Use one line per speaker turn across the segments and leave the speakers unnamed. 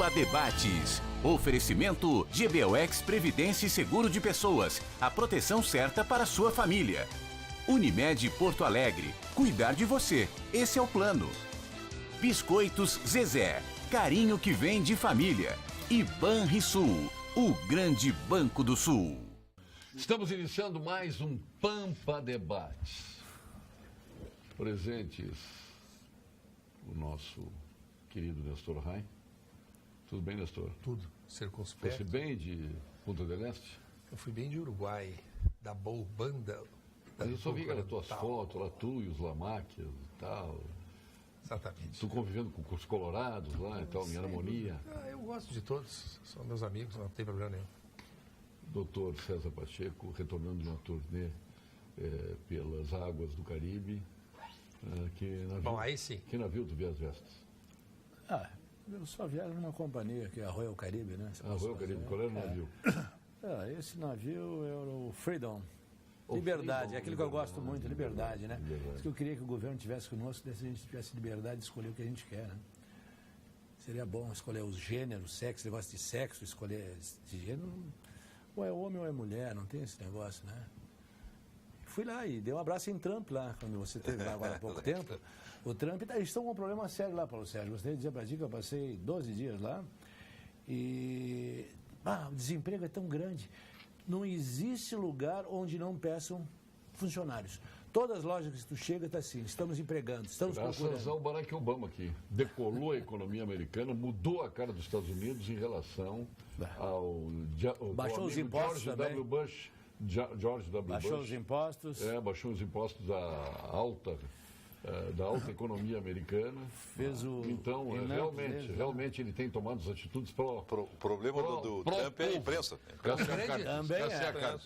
Pampa Debates. Oferecimento GBOX Previdência e Seguro de Pessoas. A proteção certa para a sua família. Unimed Porto Alegre. Cuidar de você. Esse é o plano. Biscoitos Zezé. Carinho que vem de família. E Banrisul. O grande Banco do Sul.
Estamos iniciando mais um Pampa Debates. Presentes o nosso querido Nestor Rain. Tudo bem, Nestor?
Tudo, circunspecto.
Fosse bem de Punta del Este?
Eu fui bem de Uruguai, da boa banda.
Mas eu só vi as tuas fotos lá, tu e os Lamáquias e tal.
Exatamente.
Tu convivendo com os colorados lá e tal, em harmonia.
Eu gosto de todos, são meus amigos, não tem problema nenhum.
Doutor César Pacheco, retornando de uma turnê pelas águas do Caribe. Que navio,
Bom, aí sim.
Que navio tu viajaste?
Eu só viajo numa companhia, que é a Royal Caribe, né?
Royal Caribe, qual era o navio?
Esse navio era o Freedom. Liberdade, é aquilo que eu gosto muito, liberdade, né? Isso que eu queria que o governo tivesse conosco, se a gente tivesse liberdade de escolher o que a gente quer, né? Seria bom escolher os gêneros, sexo, negócio de sexo, escolher de gênero. Ou é homem ou é mulher, não tem esse negócio, né? Fui lá e dei um abraço em Trump lá, quando você esteve lá agora há pouco tempo. O Trump, eles estão com um problema sério lá, Paulo Sérgio. Gostaria de dizer para ti que eu passei 12 dias lá e o desemprego é tão grande. Não existe lugar onde não peçam funcionários. Todas as lojas que tu chega está assim, estamos empregando, estamos procurando.
Graças ao Barack Obama, que decolou a economia americana, mudou a cara dos Estados Unidos em relação ao
baixou os impostos
George
também.
W. Bush. George W.
Baixou
Bush.
os impostos.
Baixou os impostos da alta economia americana.
Fez o...
Então, realmente ele tem tomado as atitudes
O problema do Trump é a imprensa.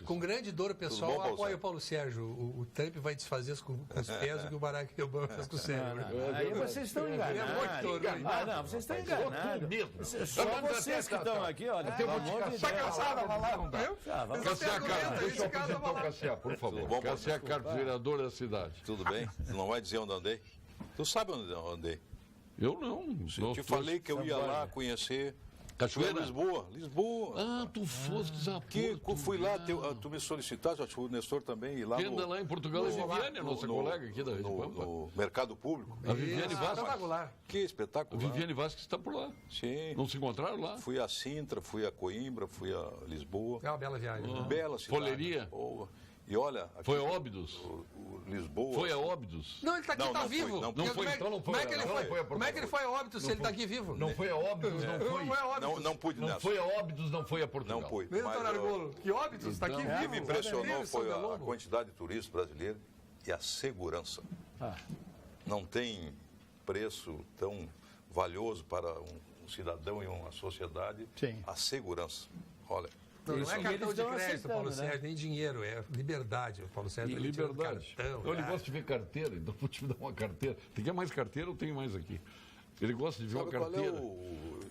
Com grande dor pessoal, apoia o Paulo Sérgio. O Trump vai desfazer com os pés o que o Barack Obama fez com o Sérgio.
Aí vocês estão enganados. Não, vocês estão enganados. Só vocês que estão aqui, olha. Pelo amor de Deus.
Deixa eu apresentar o Cassiá, por favor. Cassiá Carlos, vereador da cidade.
Tudo bem? Tu não vai dizer onde andei? Tu sabe onde andei?
Eu não.
Eu te falei que eu ia lá conhecer
Cachoeira?
Lisboa.
Tu foste a
Porto. Fui lá, tu me solicitaste, acho que o Nestor também, ir lá
no... lá em Portugal, a Viviane, a nossa colega aqui da Rede Pampa.
No Mercado Público.
A Viviane Vasques.
Espetacular.
Que espetacular.
A Viviane Vasques está por lá.
Sim.
Não se encontraram lá?
Fui a Sintra, fui a Coimbra, fui a Lisboa.
É uma bela viagem.
Bela cidade.
Foleria.
Boa. E olha...
Foi a Óbidos?
O Lisboa...
Foi a Óbidos?
Não, ele está aqui, está vivo.
Não foi, então não foi.
Como é que ele foi a Óbidos se ele está aqui vivo?
Não foi a Óbidos, não foi.
Não pude nessa.
Não foi a Óbidos, não foi a Portugal.
Não pude.
Doutor Argolo, que Óbidos, está aqui vivo.
O que me impressionou foi a quantidade de turistas brasileiros e a segurança. Não tem preço tão valioso para um cidadão e uma sociedade.
Sim.
A segurança. Olha...
Não é cartão de crédito, Paulo Sérgio, nem dinheiro, é liberdade. O Paulo Sérgio
liberdade. Ele gosta de ver carteira, então vou te dar uma carteira. Tem que mais carteira ou tem mais aqui? Ele gosta de ver uma carteira.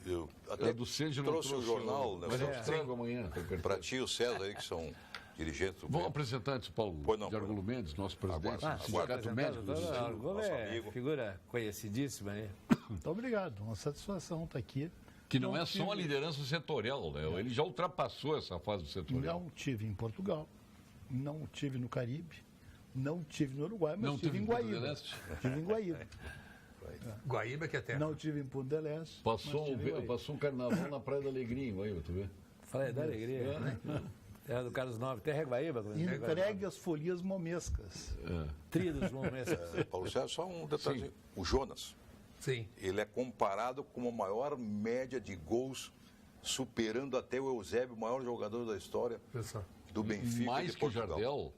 Eu até
do Seja
trouxe o jornal,
mas eu trago amanhã.
Para ti e o César aí, que são dirigentes.
Vamos apresentar antes Paulo de Argolo Mendes, nosso presidente do Sindicato Médico.
Argolo é figura conhecidíssima, né?
Muito obrigado, uma satisfação estar aqui.
Que não é só a liderança setorial, né? Ele já ultrapassou essa fase do setorial.
Não tive em Portugal, não tive no Caribe, não tive no Uruguai, mas tive em Guaíba. Tive em Guaíba.
Guaíba que é terra.
Não tive em Punta del Este.
Passou um carnaval na Praia da Alegria, em Guaíba, tu vê?
Praia da Alegria, né? Terra do Carlos Nove, terra é Guaíba.
Entregue as folias momescas.
Tria dos momescas.
Paulo Sérgio, só um detalhe. O Jonas.
Sim.
Ele é comparado com a maior média de gols, superando até o Eusébio, o maior jogador da história do Benfica.
Mais
de
que o
Portugal.
Jardel?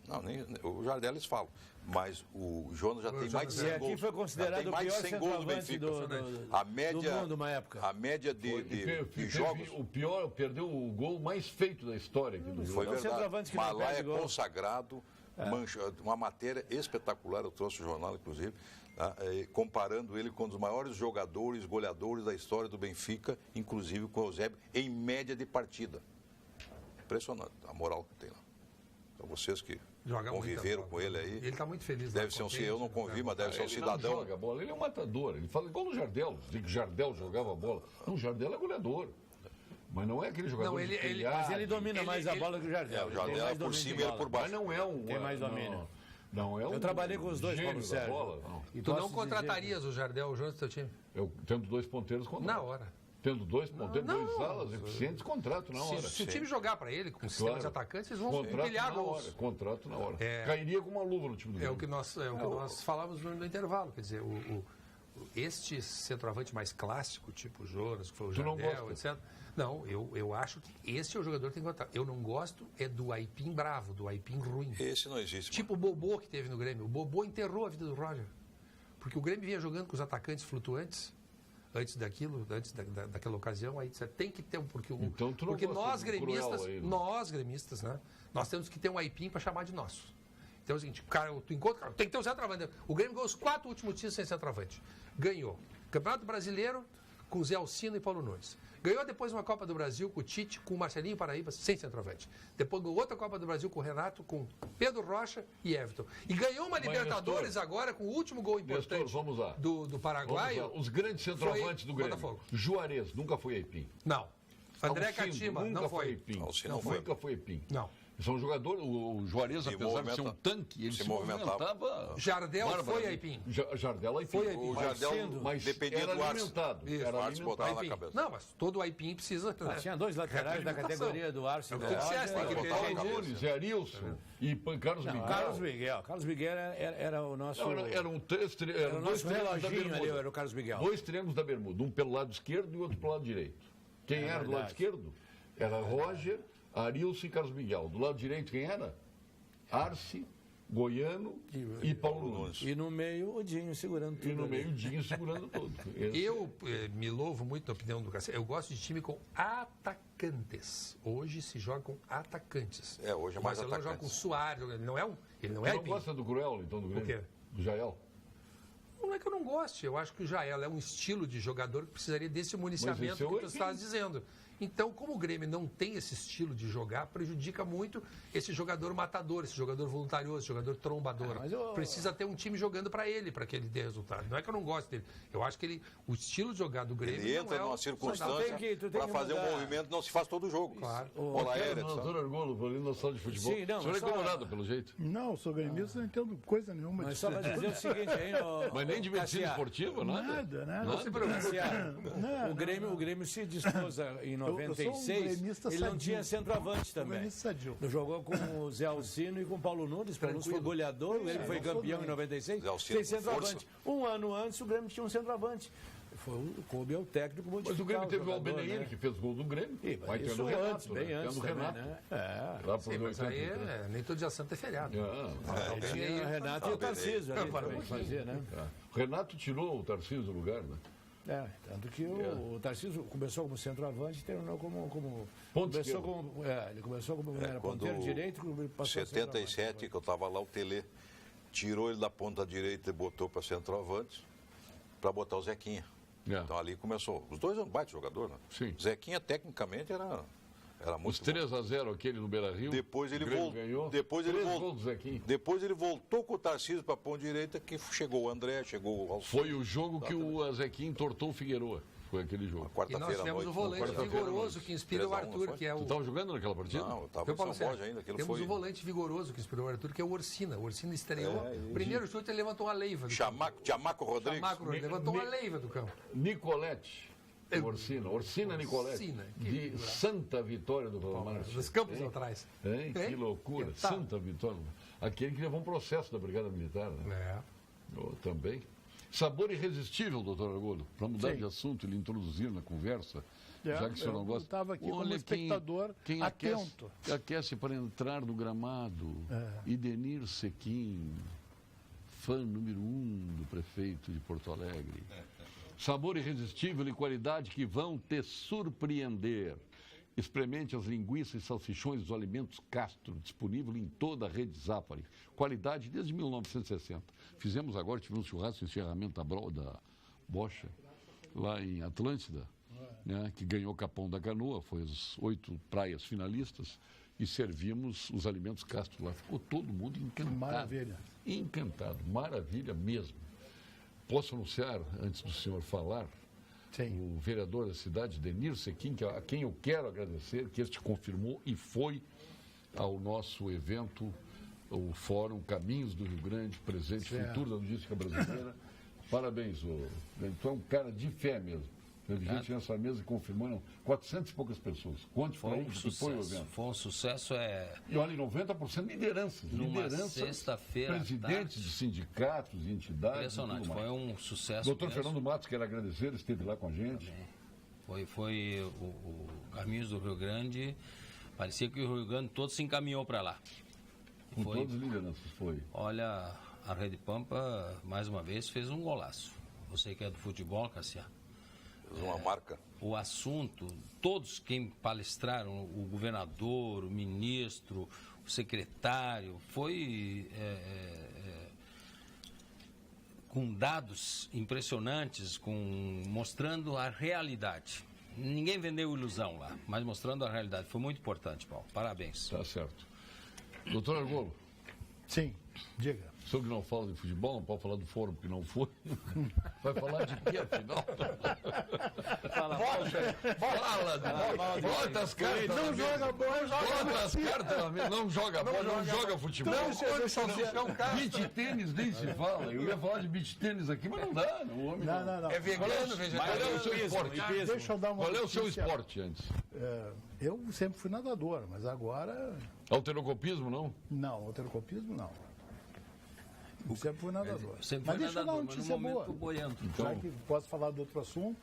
Não, nem o Jardel eles falam. Mas o Jonas já tem mais de 100 gols.
E aqui foi considerado o pior centroavante do mundo, uma época.
A média de jogos...
O pior, perdeu o gol mais feito da história aqui do jogo.
Foi verdade. Mas lá é consagrado. Uma matéria espetacular, eu trouxe o jornal, inclusive, comparando ele com um dos maiores jogadores, goleadores da história do Benfica, inclusive com o Eusébio, em média de partida. Impressionante a moral que tem lá. Para vocês que conviveram com ele aí.
Ele está muito feliz.
Deve ser eu não convivo, mas deve ser um cidadão.
Ele não joga bola, ele é um matador. Ele fala igual no Jardel. Diz que o Jardel jogava bola. Não, o Jardel é goleador. Mas não é aquele jogador
mas ele domina mais a bola que o Jardel.
O Jardel é por cima e ele por baixo.
Mas não é um...
Tem mais domínio.
Não é um...
Eu trabalhei com os dois, Paulo Sérgio.
E tu não contratarias o Jardel junto do teu time?
Eu tendo 2 ponteiros, contrato.
Na hora.
Tendo 2 ponteiros, 2 alas eficientes, contrato na hora.
Se o time jogar para ele com sistemas de atacantes, eles vão empilhar gols.
Contrato na hora. Cairia com uma luva no time do Grêmio.
É o que nós falávamos no intervalo. Quer dizer, este centroavante mais clássico, tipo o Jonas, que foi o Jardel, etc. Não, eu acho que esse é o jogador que tem que botar. Eu não gosto do Aipim bravo, do Aipim ruim.
Esse não existe.
Tipo o Bobô que teve no Grêmio. O Bobô enterrou a vida do Roger. Porque o Grêmio vinha jogando com os atacantes flutuantes antes daquela ocasião. Aí você tem que ter porque nós gremistas, né? Nós temos que ter um Aipim para chamar de nosso. Então é o seguinte, tem que ter um centroavante. O Grêmio ganhou os 4 últimos títulos sem centroavante. Ganhou Campeonato Brasileiro com Zé Alcino e Paulo Nunes. Ganhou depois uma Copa do Brasil com o Tite, com o Marcelinho Paraíba, sem centroavante. Depois ganhou outra Copa do Brasil com o Renato, com Pedro Rocha e Everton. E ganhou uma Libertadores agora com o último gol importante do Paraguai.
Os grandes centroavantes do Grêmio. Botafogo. Juarez nunca foi Aipim.
Não. André Catima não foi
Aipim. Nunca foi Aipim.
Não.
São jogadores, o Juarez, apesar de ser um tanque, ele se movimentava.
Jardel foi Aipim.
Jardel Aipim.
Foi Aipim.
O Jardel dependia do
alimentado.
Era alimentado. Botava na cabeça.
Não, mas todo Aipim precisa...
Tinha 2 laterais da categoria do Arce.
Paulo Nunes, Arilson e Carlos Miguel.
Carlos Miguel era o nosso...
Eram 2 triângulos da Bermuda.
Era o Carlos Miguel.
2 triângulos da Bermuda, um pelo lado esquerdo e outro pelo lado direito. Quem era do lado esquerdo? Era Roger, Arilson e Carlos Miguel. Do lado direito, quem era? Arce, Goiano e Paulo Nunes.
E no meio, o Dinho segurando tudo.
E no meio, o Dinho segurando tudo.
Eu me louvo muito na opinião do Cassiano. Eu gosto de time com atacantes. Hoje se joga com atacantes.
Hoje é mais atacantes.
Joga com Suárez. Ele não é
Você não gosta do Cruel, então, do Grêmio?
O quê?
Do Jael?
Não é que eu não goste. Eu acho que o Jael é um estilo de jogador que precisaria desse municiamento que tu estás dizendo. Então, como o Grêmio não tem esse estilo de jogar, prejudica muito esse jogador matador, esse jogador voluntarioso, esse jogador trombador. Precisa ter um time jogando para ele dê resultado. Não é que eu não gosto dele. Eu acho que o estilo de jogar do Grêmio
ele entra numa circunstância para fazer um movimento, não se faz todo o jogo.
Claro.
Bola aérea. Doutor Argolo, ali na sala de futebol. Sim, não, o senhor é incomodado, pelo jeito.
Não, eu sou gremista, não entendo coisa nenhuma.
Mas só para dizer o seguinte aí...
Mas nem de medicina esportiva, nada?
Nada.
Não se preocupe.
O Grêmio se dispôs em 96... Ele não tinha centroavante também. Ele jogou com o Zé Alcino e com o Paulo Nunes. Paulo Nunes foi goleador, ele foi campeão em 96. Sem centroavante. Um ano antes, o Grêmio tinha um centroavante. Coube ao técnico modificar.
Mas o Grêmio teve o Albeneir, que fez gol do Grêmio.
Vai tendo o Renato. Bem antes
do Renato.
Sim, mas aí nem todo dia santo é feriado.
Tinha o Renato e o Tarcísio.
O Renato tirou o Tarcísio do lugar, né?
Tanto que o Tarcísio começou como centroavante e terminou como
ponto
ele começou como ponteiro direito.
Em 77, que eu estava lá, o Tele tirou ele da ponta direita e botou para centroavante para botar o Zequinha. Então ali começou. Os dois eram um baita jogador, né?
Sim.
Zequinha, tecnicamente, era muito
os 3-0 aquele no Beira-Rio.
Depois ele
ganhou.
Depois ele voltou com o Tarcísio para a ponta direita, que chegou o André, chegou o Alcino.
Foi o jogo que o Zequinha entortou o Figueroa. Foi aquele jogo.
E nós tivemos o volante vigoroso que inspira o Arthur, que é o...
Tu estava jogando naquela partida?
Não, eu estava em São Borja ainda.
Temos o volante vigoroso que inspirou o Arthur, que é o Orsina. O Orsina estreou. Primeiro chute, ele levantou uma leiva.
Chamaco Rodrigues.
Levantou uma leiva do campo.
Nicolete. Orsina Nicolete, de Santa Vitória do Palmar.
Dos campos atrás.
Que loucura, Santa Vitória. Aquele que levou um processo da Brigada Militar, né? Também. Sabor irresistível, doutor Argolo, para mudar de assunto, ele introduzir na conversa, já que o senhor não gosta.
Eu estava aqui como espectador
quem
atento.
Aquece para entrar no gramado, Idenir Sequim, fã número 1 do prefeito de Porto Alegre. Sabor irresistível e qualidade que vão te surpreender. Experimente as linguiças e salsichões dos alimentos Castro, disponível em toda a rede Zafari. Qualidade desde 1960. Tivemos um churrasco de encerramento da Bocha, lá em Atlântida, né, que ganhou Capão da Canoa, foi as 8 praias finalistas. e servimos os alimentos Castro lá. Ficou todo mundo encantado.
Maravilha.
Encantado, maravilha mesmo. Posso anunciar, antes do senhor falar,
Sim.
o vereador da cidade, Denir Sequim, a quem eu quero agradecer, que este confirmou e foi ao nosso evento, o Fórum Caminhos do Rio Grande, presente futuro da logística brasileira. Parabéns, tu é um cara de fé mesmo. Teve gente nessa mesa confirmando 400 e poucas pessoas. Quanto foi o evento?
Foi um sucesso.
E olha, 90% lideranças.
Sexta-feira.
Presidentes de sindicatos, entidades.
Impressionante, foi um sucesso.
Doutor Fernando Matos, quero agradecer, ele esteve lá com a gente.
Foi o Caminhos do Rio Grande. Parecia que o Rio Grande todo se encaminhou para lá.
Com todas as lideranças, foi.
Olha, a Rede Pampa, mais uma vez, fez um golaço. Você que é do futebol, Cassiano.
Uma marca.
O assunto, todos quem palestraram, o governador, o ministro, o secretário, foi com dados impressionantes, mostrando a realidade. Ninguém vendeu ilusão lá, mas mostrando a realidade. Foi muito importante, Paulo. Parabéns.
Tá certo. Doutor Argolo.
Sim, diga.
O senhor que não fala de futebol, não pode falar do fórum, porque não foi. Vai falar de quê, afinal? Bota as cartas.
Não joga bola,
bota as cartas. Não joga bola, não joga futebol. Beach tênis nem se fala. Eu ia falar de beach tênis aqui, mas não dá. O homem
não.
É vegano, vegetariano.
Qual é o seu esporte?
Deixa eu dar uma
Qual é o seu
notícia.
esporte antes?
Eu sempre fui nadador, mas agora...
Alterocopismo, não?
Não, alterocopismo não. Eu sempre fui nadador.
Sempre
Mas deixa eu dar uma notícia boa.
Então,
Já que posso falar de outro assunto.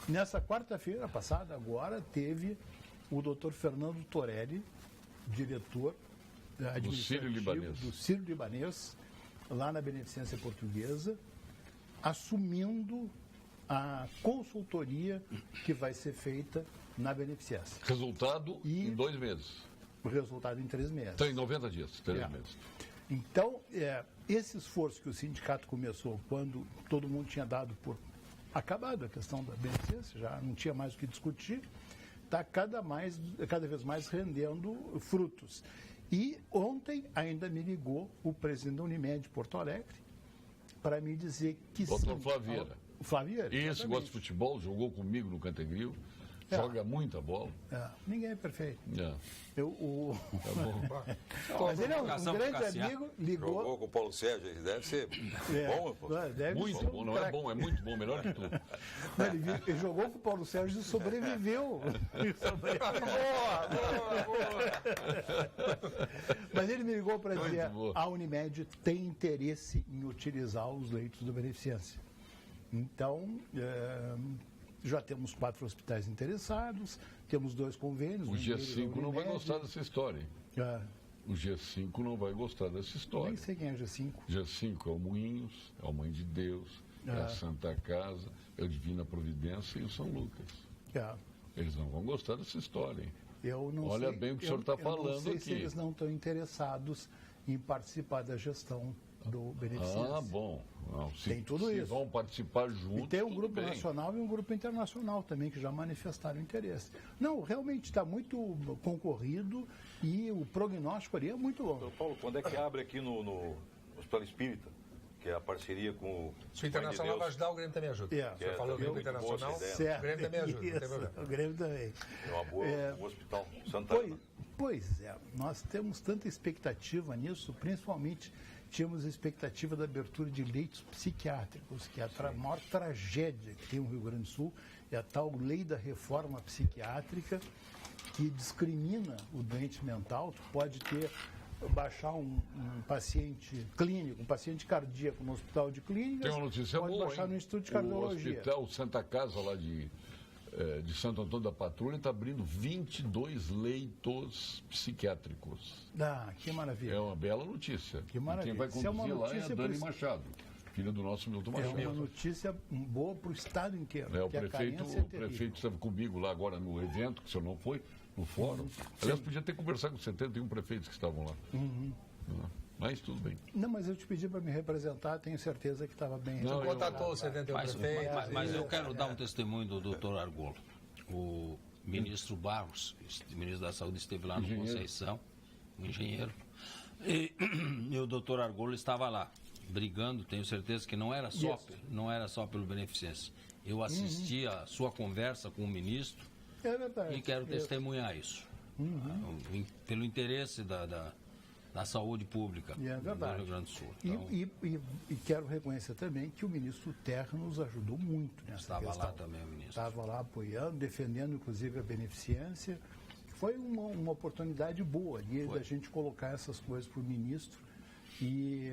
Nessa quarta-feira passada, agora, teve o doutor Fernando Torelli, diretor administrativo do Sírio-Libanês, lá na Beneficência Portuguesa, assumindo a consultoria que vai ser feita na Beneficência.
Resultado em 2 meses.
O resultado em 3 meses.
Então, em 90 dias, 3 meses.
Então, esse esforço que o sindicato começou quando todo mundo tinha dado por acabado a questão da beneficência, já não tinha mais o que discutir, está cada vez mais rendendo frutos. E ontem ainda me ligou o presidente da Unimed de Porto Alegre para me dizer que
Doutor
sim.
Flávieira. Esse gosta de futebol, jogou comigo no Cantegril. Joga muita bola.
Ninguém é perfeito.
Tá
bom. Mas ele é um grande amigo, ligou.
Jogou com o Paulo Sérgio, ele deve ser bom.
Muito bom, não é bom, é muito bom, melhor que tudo.
Ele jogou com o Paulo Sérgio e sobreviveu. Mas ele me ligou para dizer, a Unimed tem interesse em utilizar os leitos da Beneficência. Então, já temos 4 hospitais interessados, temos 2 convênios.
O G5 não vai gostar dessa história. O G5 não vai gostar dessa história.
Nem sei quem é o G5.
G5 é o Moinhos, é o Mãe de Deus, é a Santa Casa, é o Divina Providência e o São Lucas. Eles não vão gostar dessa história. Hein? Olha bem o que o senhor está falando aqui. Eu não sei
se eles não estão interessados em participar da gestão do Beneficência.
Bom. Não,
tem tudo isso.
Vão participar juntos.
E tem um grupo nacional e um grupo internacional também que já manifestaram interesse. Não, realmente está muito concorrido e o prognóstico ali é muito bom.
Então, Paulo, quando é que abre aqui no Hospital Espírita? Que é a parceria com o...
Se o Internacional vai ajudar, o Grêmio também ajuda. Você falou Grêmio Internacional, o Grêmio também ajuda. Não tem problema.
O Grêmio também.
É uma boa um hospital Santana.
Pois é, nós temos tanta expectativa nisso, principalmente tínhamos a expectativa da abertura de leitos psiquiátricos, que é a maior tragédia que tem o Rio Grande do Sul, é a tal lei da reforma psiquiátrica que discrimina o doente mental. Tu pode baixar um paciente clínico, um paciente cardíaco no hospital de clínicas,
tem uma notícia
pode
boa,
baixar no Instituto de Cardiologia.
O Hospital Santa Casa lá de Santo Antônio da Patrulha está abrindo 22 leitos psiquiátricos.
Que maravilha.
É uma bela notícia.
Que maravilha.
E quem vai conduzir lá é a Dani Machado, filha do nosso Milton Machado.
É uma notícia boa para o estado inteiro.
O prefeito estava comigo lá agora no evento, que o senhor não foi, no fórum. Aliás, podia ter conversado com 71 prefeitos que estavam lá. Mas tudo bem.
Não, mas eu te pedi para me representar, tenho certeza que estava bem.
Não, contatou os 71 prefeitos.
Mas eu quero dar um testemunho do doutor Argolo. ministro Barros, o ministro da Saúde, esteve lá no Conceição, um engenheiro, e o doutor Argolo estava lá, brigando, tenho certeza que não era só pelo Beneficência. Eu assisti a sua conversa com o ministro e quero testemunhar isso. Pelo interesse da saúde pública do Rio Grande do Sul. Então,
e quero reconhecer também que o ministro Terra nos ajudou muito nessa questão.
Estava lá também o ministro.
Estava lá apoiando, defendendo inclusive a beneficência. Foi uma oportunidade boa ali da gente colocar essas coisas para o ministro e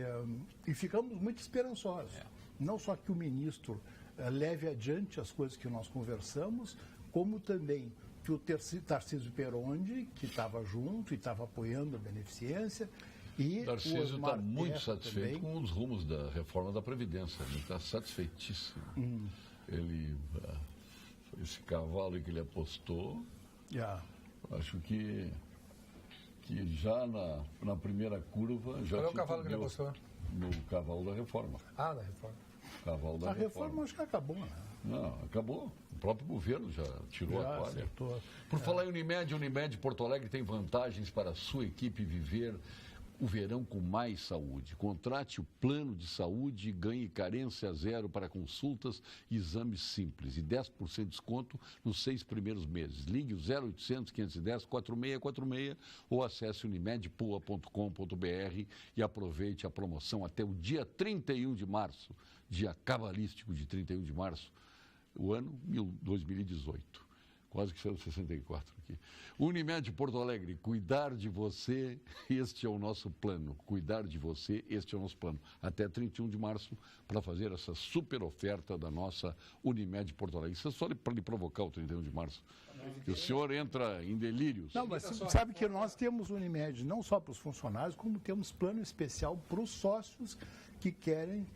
ficamos muito esperançosos. Não só que o ministro leve adiante as coisas que nós conversamos, como também que o Tarcísio Perondi, que estava junto e estava apoiando a beneficência, e
o Tarcísio está muito satisfeito com os rumos da reforma da Previdência. Ele está satisfeitíssimo. Ele, esse cavalo que ele apostou, acho que já na primeira curva...
Qual é o cavalo que ele apostou?
No cavalo da reforma.
Da reforma.
Cavalo da
reforma. A reforma acho que acabou, né?
Não, acabou. O próprio governo já tirou a toalha.
Acertou.
Por falar em Unimed Porto Alegre tem vantagens para a sua equipe viver o verão com mais saúde. Contrate o plano de saúde e ganhe carência zero para consultas e exames simples e 10% de desconto nos 6 primeiros meses. Ligue o 0800 510 4646 ou acesse unimedpoa.com.br e aproveite a promoção até o dia 31 de março, dia cabalístico de 31 de março, o ano 2018. Quase que saiu 64 aqui. Unimed Porto Alegre, cuidar de você, este é o nosso plano. Cuidar de você, este é o nosso plano. Até 31 de março, para fazer essa super oferta da nossa Unimed Porto Alegre. Isso é só para lhe provocar o 31 de março. Que o senhor entra em delírios.
Não, mas sabe que nós temos Unimed não só para os funcionários, como temos plano especial para os sócios que querem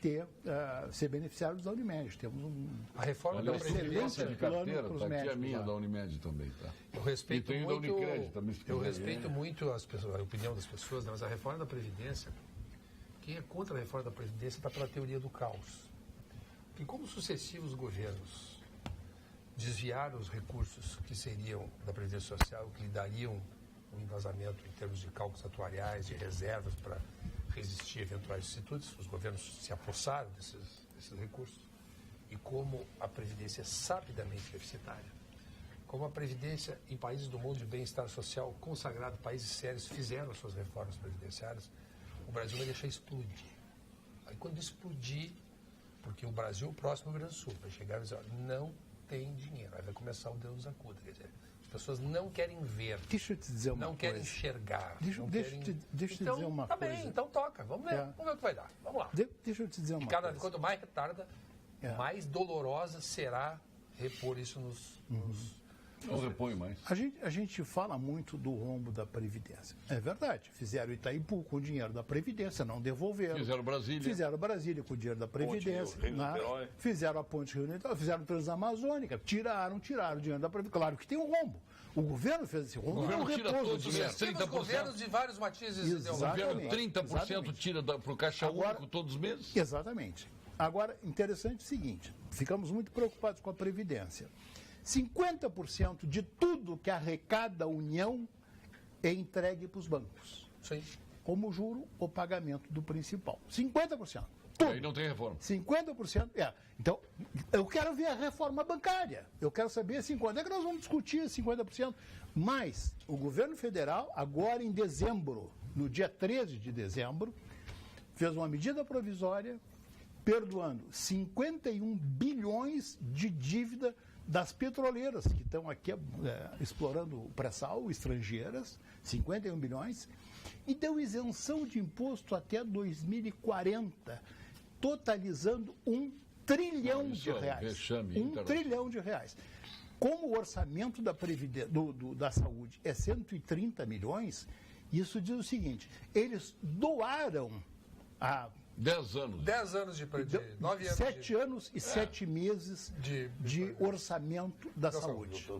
ser beneficiários da Unimed. Temos
a reforma da
Previdência de carteira,
está aqui a minha da Unimed também, tá?
Eu respeito muito,
da Unicred, também,
eu respeito muito as pessoas, a opinião das pessoas, mas a reforma da Previdência, quem é contra a reforma da Previdência está pela teoria do caos. E como sucessivos governos desviaram os recursos que seriam da Previdência Social, que lhe dariam um embasamento em termos de cálculos atuariais, de reservas para resistir a eventuais vicissitudes, os governos se apossaram desses recursos. E como a Previdência é sabidamente deficitária, como a Previdência em países do mundo de bem-estar social consagrado, países sérios, fizeram as suas reformas previdenciárias, o Brasil vai deixar explodir. Aí quando explodir, porque o Brasil, o próximo Rio Grande do Sul, vai chegar e dizer, olha, não tem dinheiro, aí vai começar o Deus nos acuda, quer dizer, as pessoas não querem ver,
deixa eu te dizer uma
não
coisa.
Querem enxergar.
Deixa eu te dizer uma coisa.
Tá bem, então toca, vamos ver o que vai dar, vamos lá.
Deixa eu te dizer uma coisa.
Quanto mais retarda, mais dolorosa será repor isso nos
não repõe mais.
A gente fala muito do rombo da Previdência. É verdade. Fizeram Itaipu com o dinheiro da Previdência, não devolveram.
Fizeram Brasília.
Fizeram Brasília com o dinheiro da Previdência. Fizeram a Ponte Rio-Niterói, fizeram a Transamazônica. Tiraram o dinheiro da Previdência. Claro que tem um rombo. O governo fez esse rombo.
O governo tira todos os
dinheiro. 30%. Governos de vários matizes.
O governo 30% tira para o caixa único todos os meses.
Exatamente. Agora, interessante é o seguinte, ficamos muito preocupados com a Previdência. 50% de tudo que arrecada a União é entregue para os bancos.
Sim.
Como juro, o pagamento do principal. 50%. Tudo.
Aí não tem reforma.
50%. Então, eu quero ver a reforma bancária. Eu quero saber quando é que nós vamos discutir 50%. Mas o governo federal, agora em dezembro, no dia 13 de dezembro, fez uma medida provisória perdoando 51 bilhões de dívida das petroleiras que estão aqui explorando o pré-sal, estrangeiras, 51 bilhões, e deu isenção de imposto até 2040, totalizando R$1 trilhão de reais. R$1 trilhão de reais. Como o orçamento da saúde é 130 milhões, isso diz o seguinte, eles doaram a
10 anos.
10 anos de 9 anos.
7 anos e 7 meses de orçamento da saúde.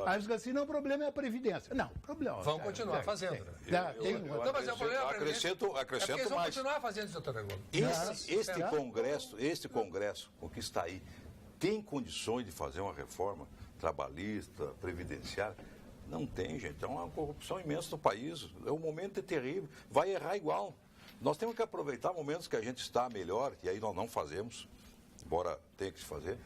Aí os assim, não, o problema é a Previdência. Não, o problema...
Vão continuar fazendo.
Não, mas é o problema acrescento mais.
Vão continuar fazendo, doutor Argolo.
Este Congresso, o que está aí, tem condições de fazer uma reforma trabalhista, previdenciária. Não tem, gente. É uma corrupção imensa no país. O momento é terrível. Vai errar igual. Nós temos que aproveitar momentos que a gente está melhor, e aí nós não fazemos, embora tenha que se fazer.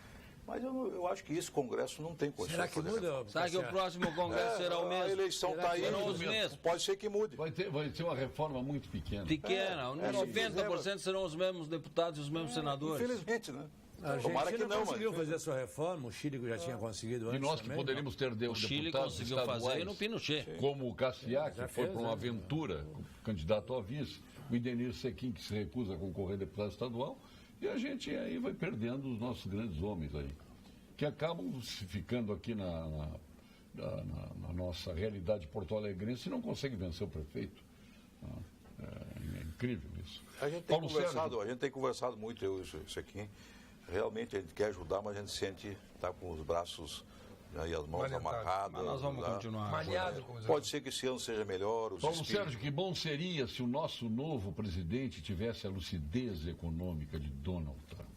Mas eu acho que esse Congresso não tem condição.
Será que muda?
Será que o próximo Congresso será o mesmo?
A eleição está aí. Pode ser que mude.
Vai ter uma reforma muito pequena.
Pequena. 90% serão os mesmos deputados e os mesmos senadores.
Infelizmente, né?
A Argentina não conseguiu fazer a sua reforma, o Chile já tinha conseguido antes.
E nós que
também,
poderíamos ter
o Chile conseguiu fazer no Pinochet.
Como o Cassiá, que foi para uma aventura, candidato a vice, o Idenir Sequim, que se recusa a concorrer a deputado estadual, e a gente aí vai perdendo os nossos grandes homens aí, que acabam ficando aqui na nossa realidade porto-alegrense e não conseguem vencer o prefeito. É incrível isso.
A gente tem conversado muito, eu e o Sequim. Realmente a gente quer ajudar, mas a gente sente está com os braços e as mãos amarradas.
Mas nós vamos continuar.
Pode ser que esse ano seja melhor.
Paulo Sérgio, que bom seria se o nosso novo presidente tivesse a lucidez econômica de Donald Trump.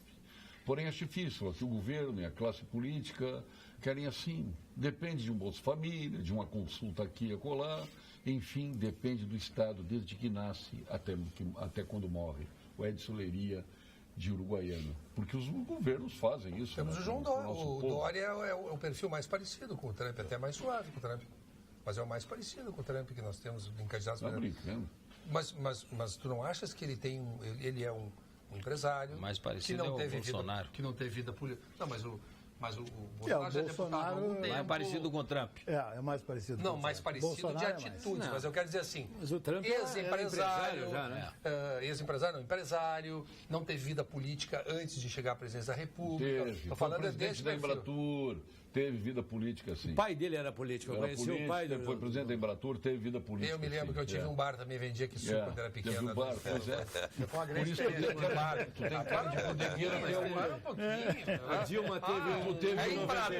Porém, é difícil. Aqui o governo e a classe política querem assim. Depende de um Bolsa Família, de uma consulta aqui e acolá. Enfim, depende do Estado desde que nasce até quando morre. O Edson Leiria, de Uruguaiana. Porque os governos fazem isso.
Temos o João Dória. O Dória é o perfil mais parecido com o Trump, até mais suave com o Trump. Mas é o mais parecido com o Trump que nós temos em candidatos.
Não brincando.
Mas tu não achas que ele é um empresário
mais parecido
que não
teve
Bolsonaro.
Vida,
que não teve vida política. Não, mas o
Bolsonaro já é deputado
é parecido com o Trump.
É mais parecido.
Não, mais parecido Bolsonaro de atitudes, mas eu quero dizer assim,
mas o Trump
ex-empresário,
né?
Empresário, não teve vida política antes de chegar à presidência da República.
Estou falando desse da Embratur, teve vida política, sim.
O pai dele era político, eu conheci o pai dele.
Foi presidente da Embratur, teve vida política.
Eu me lembro que eu tive um bar, também vendia que suco quando era pequeno.
Teve um bar, pois é.
Foi uma grande experiência no bar.
Tu tem cara de bodegueira,
um pouquinho.
A Dilma teve
o bar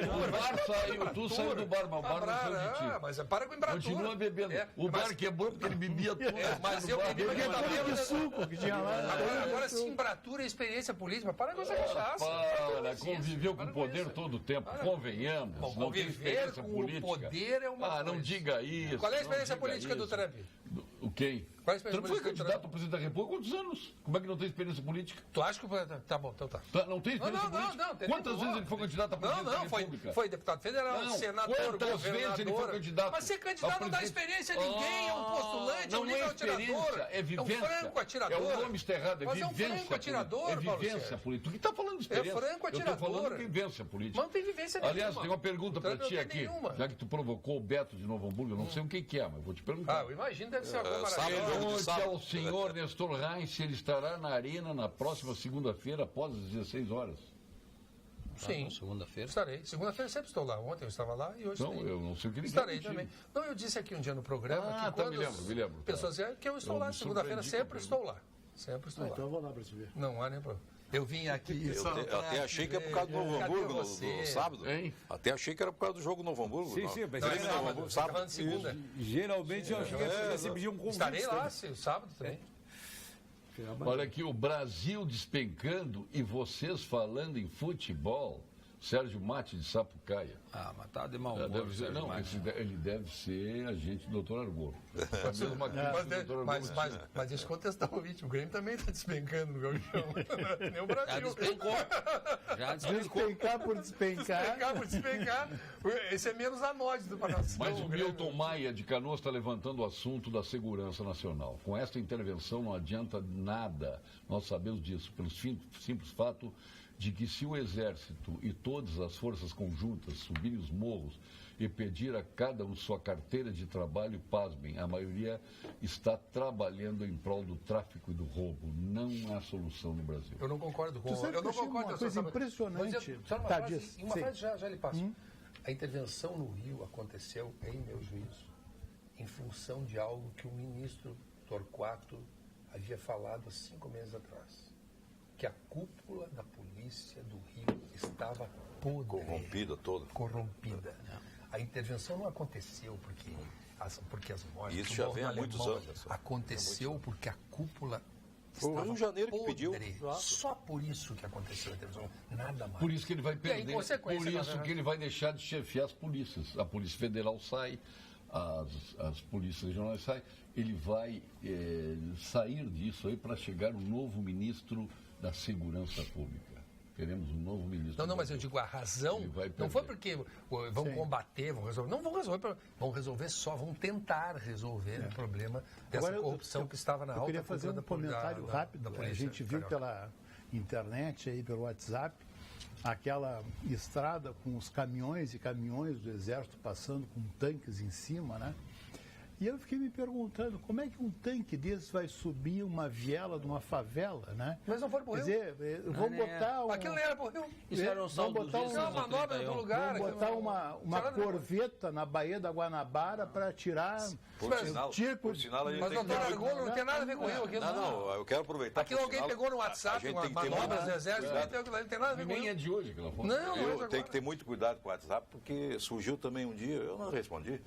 saiu, tu saiu do bar, mas o bar não saiu de ti.
Mas para com o Embratur.
Continua bebendo. O bar que é bom porque ele bebia tudo.
Mas eu bebi
aquele suco que tinha lá.
Agora, se Embratur é experiência política, para com essa cachaça.
Para, conviveu com o poder todo o tempo, convenhamos. Não tem experiência política.
O poder é uma
não diga isso.
Qual é a experiência política do Trump?
O quem? Trump foi candidato a presidente da República há quantos anos? Como é que não tem experiência política?
Tu acha que... Tá bom, então tá.
Não tem experiência política? Quantas vezes ele foi candidato a presidente da República?
Foi deputado federal, senador,
quantas vezes ele foi candidato?
Mas ser candidato não dá experiência a ninguém, é um postulante, é um livre atirador.
É vivência.
É um franco atirador.
É o nome está errado, é vivência.
Mas é um franco atirador,
É vivência política. Tu que está falando de experiência?
É franco atirador.
Eu estou falando de vivência política.
Mas não tem vivência nenhuma.
Aliás, tem uma pergunta para ti aqui. Já que tu provocou o Beto de Novo Hamburgo, eu não sei o que é, mas vou te perguntar.
Eu imagino deve ser alguma maravilha.
Pergunte ao senhor Nestor Reis se ele estará na Arena na próxima segunda-feira, após as 16 horas.
Sim.
Segunda-feira?
Estarei. Segunda-feira sempre estou lá. Ontem eu estava lá e hoje
estarei. Eu não sei o que ele
estarei também. Não, eu disse aqui um dia no programa que quando
me lembro.
Pessoas dizem que eu estou lá. Segunda-feira sempre estou lá. Sempre estou lá.
Então eu vou lá para te ver.
Não há nem problema. Eu vim aqui.
Eu até achei que era por causa do Novo Hamburgo no sábado. Hein? Até achei que era por causa do jogo Novo Hamburgo.
Sim, pensei
que sábado. Segunda.
Geralmente eu acho que você pediu um convite.
Estarei lá, sábado também.
Olha aqui, o Brasil despencando e vocês falando em futebol. Sérgio Mate de Sapucaia.
Mas tá de mau humor.
Ele deve ser agente do Dr. Argolo.
Mas deixa eu contestar o vídeo. O Grêmio também está despencando no Gauchão. Nem o Brasil.
Já despencou.
Despencar por despencar.
Despencar por despencar. Esse é menos anódido para nós.
Mas o Milton Maia de Canoas está levantando o assunto da segurança nacional. Com esta intervenção não adianta nada. Nós sabemos disso, pelo simples fato de que se o Exército e todas as forças conjuntas subirem os morros e pedir a cada um sua carteira de trabalho, pasmem, a maioria está trabalhando em prol do tráfico e do roubo. Não há solução no Brasil.
Eu não concordo com
eu não concordo. Uma coisa impressionante.
Uma frase já lhe passo. A intervenção no Rio aconteceu, em meu juízo, em função de algo que o ministro Torquato havia falado há 5 meses atrás. Que a cúpula da polícia do Rio estava podre.
Corrompida toda.
Corrompida. A intervenção não aconteceu porque as mortes...
Isso já vem há muitos anos.
Aconteceu porque a cúpula
Foi o Rio de Janeiro que pediu.
Só por isso que aconteceu na televisão, nada mais.
Por isso que ele vai perder,
E aí, consequência,
por isso que ele vai deixar de chefiar as polícias. A Polícia Federal sai, as polícias regionais saem, ele vai sair disso aí para chegar um novo ministro da Segurança Pública. Teremos um novo ministro.
Não, mas eu digo, a razão não foi porque vão combater, vão resolver. Não vão resolver, vão resolver só, vão tentar resolver o problema dessa corrupção que estava na alta.
Eu queria fazer um comentário rápido. A gente viu pela internet, aí, pelo WhatsApp, aquela estrada com os caminhões e caminhões do Exército passando com tanques em cima, né? E eu fiquei me perguntando, como é que um tanque desse vai subir uma viela de uma favela, né?
Mas não foi pro Rio.
Quer dizer, vamos botar um...
Aquilo não era pro Rio.
Isso era um saldo
botar uma manobra do lugar.
Vamos botar uma corveta na Baía da Guanabara para tirar...
Por sinal, a gente
mas, doutor Argolo, não tem nada a ver com o Rio.
Não, eu quero aproveitar.
Aquilo alguém pegou no WhatsApp, uma manobra do Exército, não tem nada a ver com o Rio.
Nem é de hoje aquela foto.
Não, tem que ter muito cuidado com o WhatsApp, porque surgiu também um dia, eu não respondi,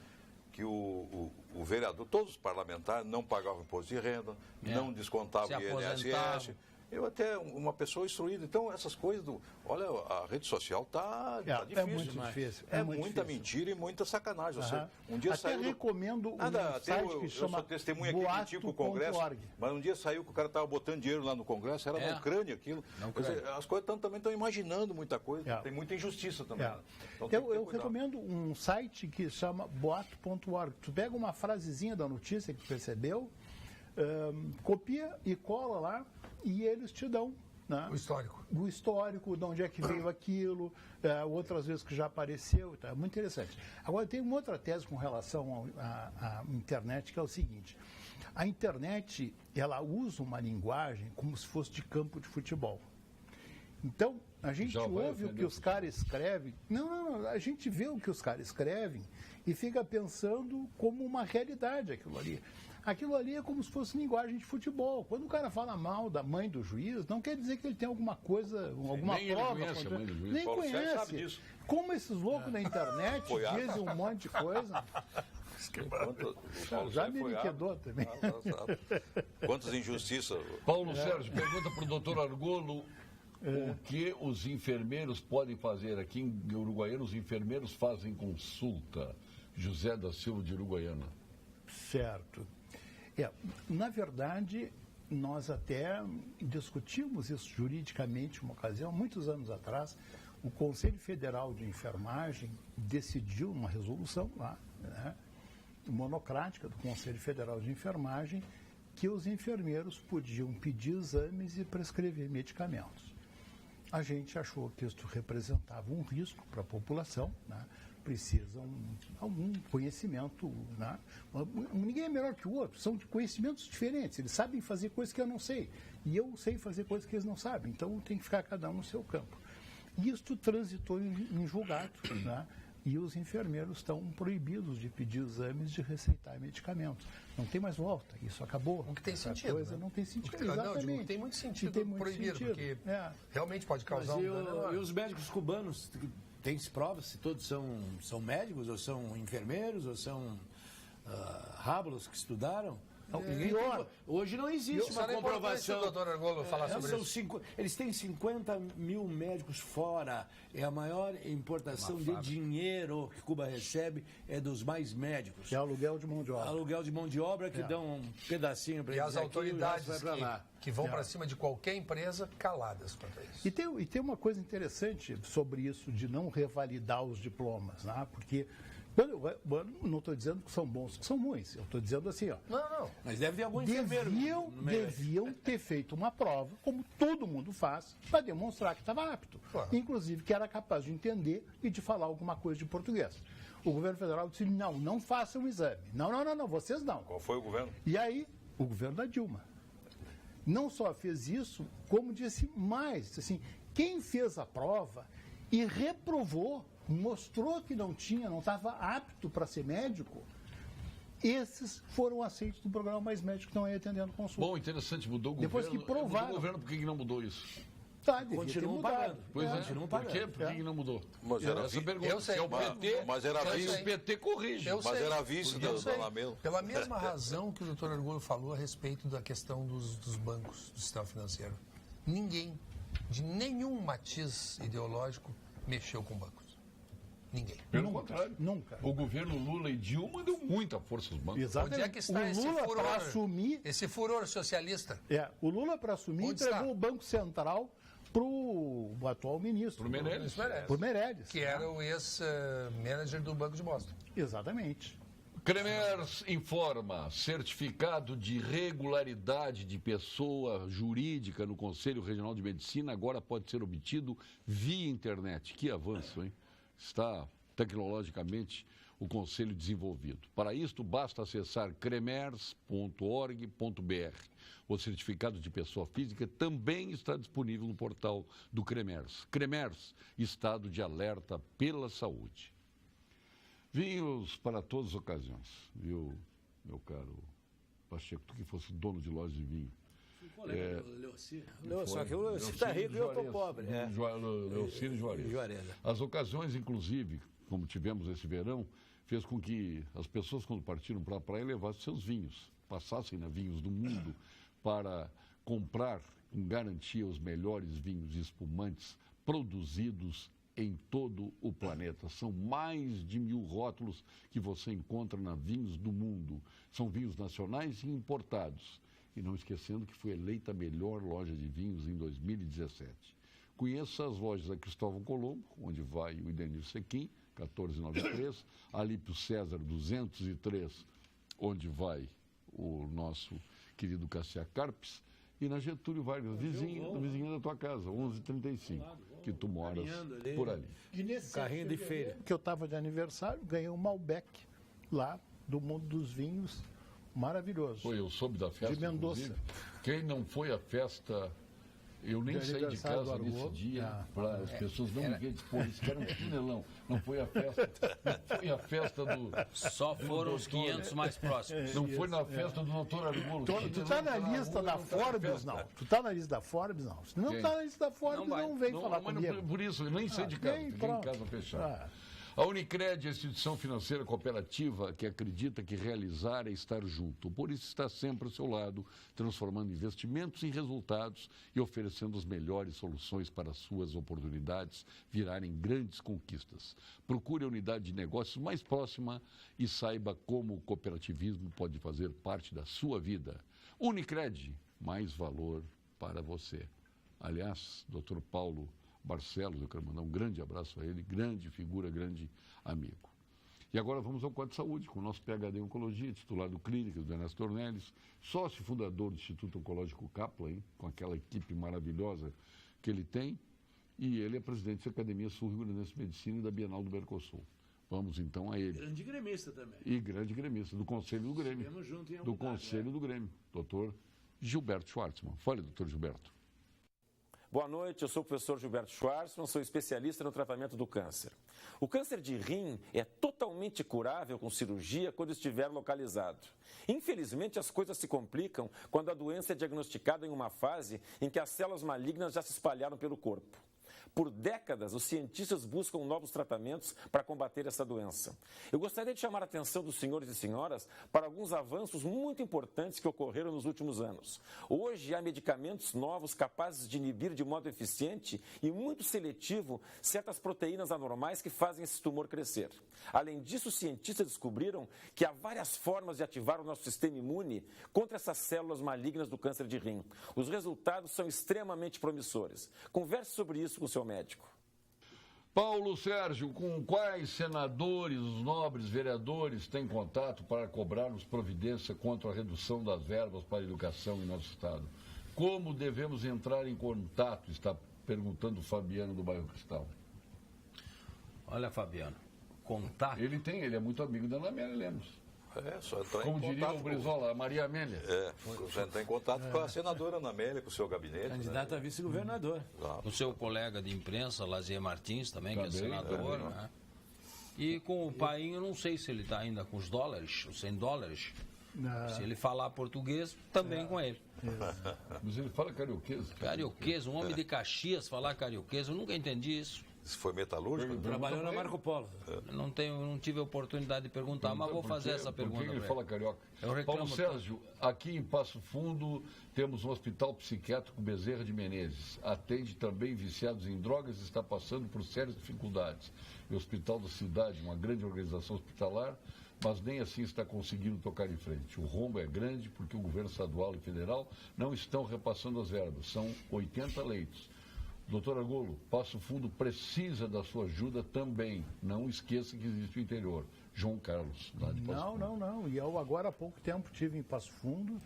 que o vereador, todos os parlamentares não pagavam imposto de renda, não descontavam o INSS. Eu até, uma pessoa instruída. Então, essas coisas olha, a rede social está difícil.
É muito difícil.
É muita mentira e muita sacanagem.
Um dia até recomendo um site que chama
eu sou testemunha aqui, critico o Congresso, mas um dia saiu que o cara estava botando dinheiro lá no Congresso, era na Ucrânia aquilo. As coisas também estão imaginando muita coisa, tem muita injustiça também.
Então, eu recomendo um site que chama boato.org. Tu pega uma frasezinha da notícia que percebeu, copia e cola lá, e eles te dão, né, o histórico, de onde é que veio aquilo, outras vezes que já apareceu, tá? É muito interessante. Agora, tem uma outra tese com relação à internet, que é o seguinte: a internet, ela usa uma linguagem como se fosse de campo de futebol. Então, a gente ouve o que os caras escrevem, a gente vê o que os caras escrevem e fica pensando como uma realidade aquilo ali. Aquilo ali é como se fosse linguagem de futebol. Quando o cara fala mal da mãe do juiz, não quer dizer que ele tem alguma coisa, alguma prova. Nem conhece. Como esses loucos na internet dizem um monte de coisa. Já me liquidou também.
Quantas injustiças.
Paulo Sérgio, pergunta para o doutor Argolo o que os enfermeiros podem fazer. Aqui em Uruguaiana, os enfermeiros fazem consulta. José da Silva, de Uruguaiana.
Certo. Na verdade, nós até discutimos isso juridicamente uma ocasião, muitos anos atrás. O Conselho Federal de Enfermagem decidiu uma resolução lá, né, monocrática do Conselho Federal de Enfermagem, que os enfermeiros podiam pedir exames e prescrever medicamentos. A gente achou que isso representava um risco para a população, né? Precisam algum conhecimento, né? Ninguém é melhor que o outro, são de conhecimentos diferentes, eles sabem fazer coisas que eu não sei, e eu sei fazer coisas que eles não sabem, então tem que ficar cada um no seu campo. E isto transitou em julgado, né? E os enfermeiros estão proibidos de pedir exames, de receitar medicamentos. Não tem mais volta, isso acabou.
O que tem sentido,
coisa,
né?
Não tem sentido,
exatamente. Não, tem muito sentido proibir, porque realmente pode causar
dano. E os médicos cubanos, tem-se provas se todos são médicos, ou são enfermeiros, ou são rábulos que estudaram? Hoje não existe uma comprovação.
O doutor Argolo falar sobre isso.
Eles têm 50 mil médicos fora. É a maior importação de dinheiro que Cuba recebe, é dos mais médicos.
É aluguel de mão de obra.
Aluguel de mão de obra que dão um pedacinho para eles.
E as autoridades que vão para cima de qualquer empresa caladas quanto a isso.
E tem uma coisa interessante sobre isso de não revalidar os diplomas, né? Porque não estou dizendo que são bons, que são ruins. Eu estou dizendo assim, ó.
Não.
Mas deve ter algum enfermeiro.
Deviam ter feito uma prova, como todo mundo faz, para demonstrar que estava apto. Claro. Inclusive que era capaz de entender e de falar alguma coisa de português. O governo federal disse, não façam o exame. Não, vocês não.
Qual foi o governo?
E aí, o governo da Dilma. Não só fez isso, como disse mais. Assim, quem fez a prova e reprovou, mostrou que não estava apto para ser médico, esses foram aceitos do programa Mais Médico, que estão aí atendendo consulta.
Bom, interessante, mudou o governo.
Depois que provaram.
Mudou o governo, por que não mudou isso?
Continuam pagando.
Pois é, por quê? Por que não mudou?
Mas era
eu sei,
é o PT,
mas era vice.
O PT corrige.
Mas era vice da Lamelo.
Pela mesma razão que o doutor Argolo falou a respeito da questão dos bancos, do sistema financeiro. Ninguém, de nenhum matiz ideológico, mexeu com bancos. Ninguém.
Pelo contrário.
Nunca.
O governo Lula e Dilma deu muita força aos bancos.
Exatamente.
Onde é que está
o Lula, para assumir...
esse furor socialista?
O Lula, para assumir,
Onde
entregou
está?
o Banco Central para o atual ministro.
Para o Meirelles.
Por Meirelles.
Que era o ex-manager do Banco de Boston.
Exatamente.
Cremers informa, certificado de regularidade de pessoa jurídica no Conselho Regional de Medicina agora pode ser obtido via internet. Que avanço, hein? Está tecnologicamente o Conselho desenvolvido. Para isto, basta acessar cremers.org.br. O certificado de pessoa física também está disponível no portal do Cremers. Cremers, estado de alerta pela saúde. Vinhos para todas as ocasiões, viu, meu caro Pacheco, tu que fosse dono de loja de vinho.
Só que o Leocir está rico e eu estou pobre.
Leocir e Juarez. As ocasiões, inclusive, como tivemos esse verão, fez com que as pessoas, quando partiram para a praia, levassem seus vinhos, passassem na Vinhos do Mundo para comprar com garantia os melhores vinhos espumantes produzidos em todo o planeta. São mais de 1000 rótulos que você encontra na Vinhos do Mundo. São vinhos nacionais e importados. E não esquecendo que foi eleita a melhor loja de vinhos em 2017. Conheça as lojas da Cristóvão Colombo, onde vai o Idenir Sequim, 1493, Alípio César 203, onde vai o nosso querido Cassia Carpes, e na Getúlio Vargas, vizinha da tua casa, 1135, que tu moras por ali.
E nesse
carrinho de feira
que eu estava de aniversário, ganhei um Malbec lá do mundo dos vinhos, maravilhoso.
Foi, eu soube da festa,
de Mendoza.
Inclusive. Quem não foi à festa, eu nem saí de casa nesse dia, para as pessoas não me verem, isso que era um chinelão. Não foi a festa do...
Só foram os 500 mais próximos.
Não foi na festa do doutor Argolo.
Tu tá na lista da Forbes, não? Tu tá na lista da Forbes, não? Se não tá na lista da Forbes, não vem falar comigo.
Por isso, eu nem saí de casa, fiquei em casa fechado. A Unicred é a instituição financeira cooperativa que acredita que realizar é estar junto. Por isso está sempre ao seu lado, transformando investimentos em resultados e oferecendo as melhores soluções para as suas oportunidades virarem grandes conquistas. Procure a unidade de negócios mais próxima e saiba como o cooperativismo pode fazer parte da sua vida. Unicred, mais valor para você. Aliás, Dr. Paulo Barcelos, eu quero mandar um grande abraço a ele, grande figura, grande amigo. E agora vamos ao quadro de saúde, com o nosso PhD em Oncologia, titular do Clínica, do Ernesto Ornelis, sócio fundador do Instituto Oncológico Kaplan, com aquela equipe maravilhosa que ele tem, e ele é presidente da Academia Sul Rio Grandense de Medicina e da Bienal do Mercosul. Vamos então a ele.
Grande gremista também.
E grande gremista, do Conselho do Grêmio.
Estivemos juntos em
do Conselho do Grêmio, doutor Gilberto Schwartzman. Fale, doutor Gilberto.
Boa noite, eu sou o professor Gilberto Schwartzman, sou especialista no tratamento do câncer. O câncer de rim é totalmente curável com cirurgia quando estiver localizado. Infelizmente, as coisas se complicam quando a doença é diagnosticada em uma fase em que as células malignas já se espalharam pelo corpo. Por décadas, os cientistas buscam novos tratamentos para combater essa doença. Eu gostaria de chamar a atenção dos senhores e senhoras para alguns avanços muito importantes que ocorreram nos últimos anos. Hoje, há medicamentos novos capazes de inibir de modo eficiente e muito seletivo certas proteínas anormais que fazem esse tumor crescer. Além disso, os cientistas descobriram que há várias formas de ativar o nosso sistema imune contra essas células malignas do câncer de rim. Os resultados são extremamente promissores. Converse sobre isso com o seu médico.
Paulo Sérgio, com quais senadores, os nobres vereadores têm contato para cobrarmos providência contra a redução das verbas para a educação em nosso estado? Como devemos entrar em contato? Está perguntando o Fabiano do bairro Cristal.
Olha, Fabiano, contato...
Ele é muito amigo da Ana Amélia Lemos.
Só entrar
como
em
diria
contato
o Brizola, a Maria Amélia.
Já entrar em contato com a senadora Ana Amélia, com o seu gabinete.
Candidata a vice-governador.
O seu colega de imprensa, Lazier Martins, também, que é senador. Né? E com o Painho, não sei se ele está ainda com os dólares, os $100. Se ele falar português, também com ele.
Mas ele fala carioquês.
Carioquês, um homem de Caxias falar carioquês, eu nunca entendi isso.
Isso foi metalúrgico?
Trabalhou na Marco Polo.
Não tive a oportunidade de perguntar, mas vou fazer essa pergunta.
Por que ele fala carioca? Paulo Sérgio, aqui em Passo Fundo temos um hospital psiquiátrico Bezerra de Menezes. Atende também viciados em drogas e está passando por sérias dificuldades. O Hospital da Cidade, uma grande organização hospitalar, mas nem assim está conseguindo tocar em frente. O rombo é grande porque o governo estadual e federal não estão repassando as verbas. São 80 leitos. Doutor Argolo, Passo Fundo precisa da sua ajuda também. Não esqueça que existe o interior. João Carlos, lá de Passo Fundo.
Não. E eu agora há pouco tempo estive em Passo Fundo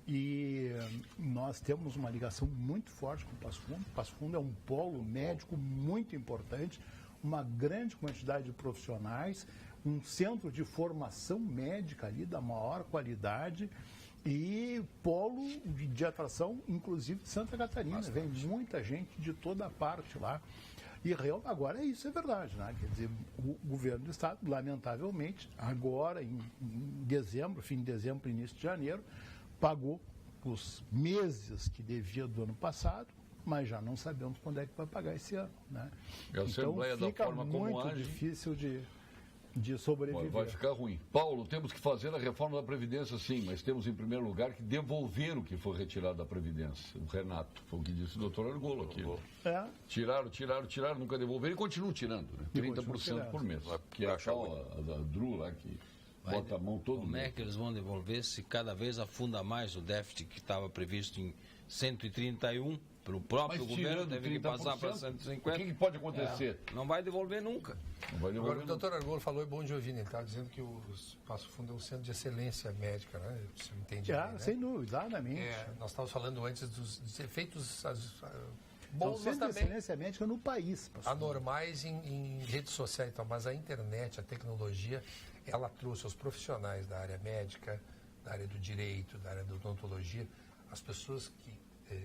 e nós temos uma ligação muito forte com Passo Fundo. Passo Fundo é um polo médico muito importante, uma grande quantidade de profissionais, um centro de formação médica ali da maior qualidade e polo de atração, inclusive de Santa Catarina. Vem muita gente de toda parte lá. E agora isso é verdade, né? Quer dizer, o governo do Estado, lamentavelmente, agora em dezembro, fim de dezembro, início de janeiro, pagou os meses que devia do ano passado, mas já não sabemos quando é que vai pagar esse ano, né? Então fica muito difícil de sobreviver.
Vai ficar ruim. Paulo, temos que fazer a reforma da Previdência, sim, mas temos, em primeiro lugar, que devolver o que foi retirado da Previdência. O Renato, foi o que disse o doutor Argolo aqui. Tiraram, nunca devolveram e continuam tirando, né? 30% por mês. Que é a Dru lá que bota a mão todo
Como é que eles vão devolver se cada vez afunda mais o déficit que estava previsto em 131? Pelo próprio governo, deve passar para 150.
O que pode acontecer?
Não vai devolver nunca.
Agora, o doutor Argolo falou, é bom de ouvir, ele estava dizendo que o Passo Fundo é um centro de excelência médica, né? Você entende bem, né?
Sem dúvida, exatamente.
Nós estávamos falando antes dos efeitos
bons, mas também de excelência médica no país.
Anormais em redes sociais, então, mas a internet, a tecnologia, ela trouxe os profissionais da área médica, da área do direito, da área da odontologia, as pessoas que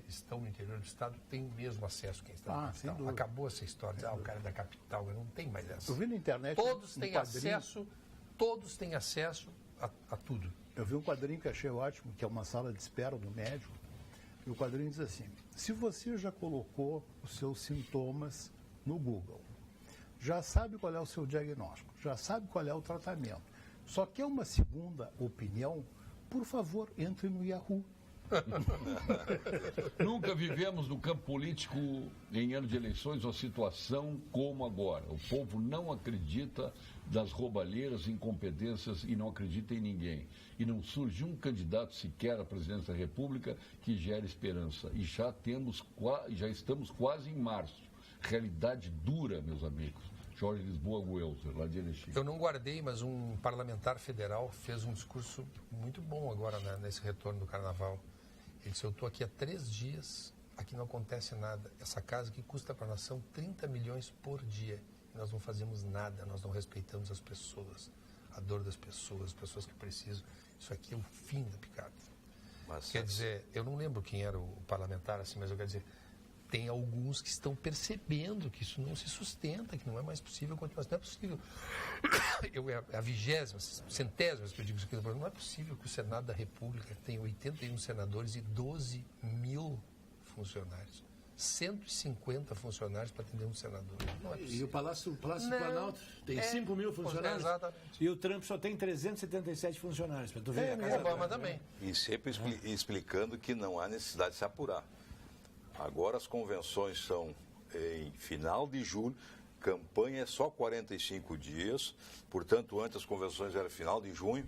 estão no interior do estado têm o mesmo acesso que está na capital. Acabou essa história, o cara é da capital, não tem mais essa.
Eu vi na internet
todos têm acesso a tudo.
Eu vi um quadrinho que achei ótimo, que é uma sala de espera do médico, e o quadrinho diz assim: se você já colocou os seus sintomas no Google, já sabe qual é o seu diagnóstico, já sabe qual é o tratamento, só quer uma segunda opinião, por favor, entre no Yahoo.
Nunca vivemos no campo político, em ano de eleições, uma situação como agora. O povo não acredita das roubalheiras, incompetências e não acredita em ninguém. E não surge um candidato sequer à presidência da República que gere esperança. E já estamos quase em março. Realidade dura, meus amigos. Jorge Lisboa Guelzer, lá de Erechim.
Eu não guardei, mas um parlamentar federal fez um discurso muito bom agora, né, nesse retorno do Carnaval. Ele disse: eu estou aqui há 3 dias, aqui não acontece nada. Essa casa que custa para a nação 30 milhões por dia. E nós não fazemos nada, nós não respeitamos as pessoas, a dor das pessoas, as pessoas que precisam. Isso aqui é o fim da picada. Quer dizer, eu não lembro quem era o parlamentar, assim, mas eu quero dizer, tem alguns que estão percebendo que isso não se sustenta, que não é mais possível continuar. Não é possível. É a 20ª, centésima vez que eu digo isso aqui, não é possível que o Senado da República tenha 81 senadores e 12 mil funcionários. 150 funcionários para atender um senador. Não é possível.
E o Palácio do Planalto tem 5 mil funcionários.
Exatamente.
E o Trump só tem 377 funcionários. Para tu ver
o Obama também.
E sempre explicando que não há necessidade de se apurar. Agora as convenções são em final de julho, campanha é só 45 dias, portanto, antes as convenções eram final de junho,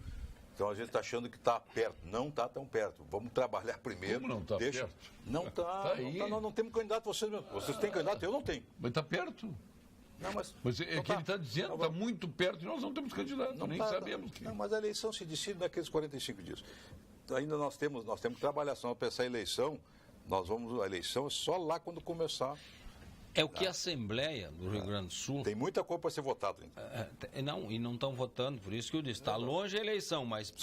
então a gente está achando que está perto. Não está tão perto. Vamos trabalhar primeiro.
Como não está perto?
Não está. Nós não temos candidato, vocês têm candidato, eu não tenho.
Mas está perto.
Não, mas
é que ele está dizendo, está muito perto e nós não temos candidato, nem sabemos que.
Não, mas a eleição se decide naqueles 45 dias. Ainda nós temos que trabalhar, senão para essa eleição. A eleição é só lá quando começar.
É o que a Assembleia do Rio Grande do Sul...
Tem muita coisa para ser votada ainda.
Não estão votando, por isso que eu disse, está longe a eleição, mas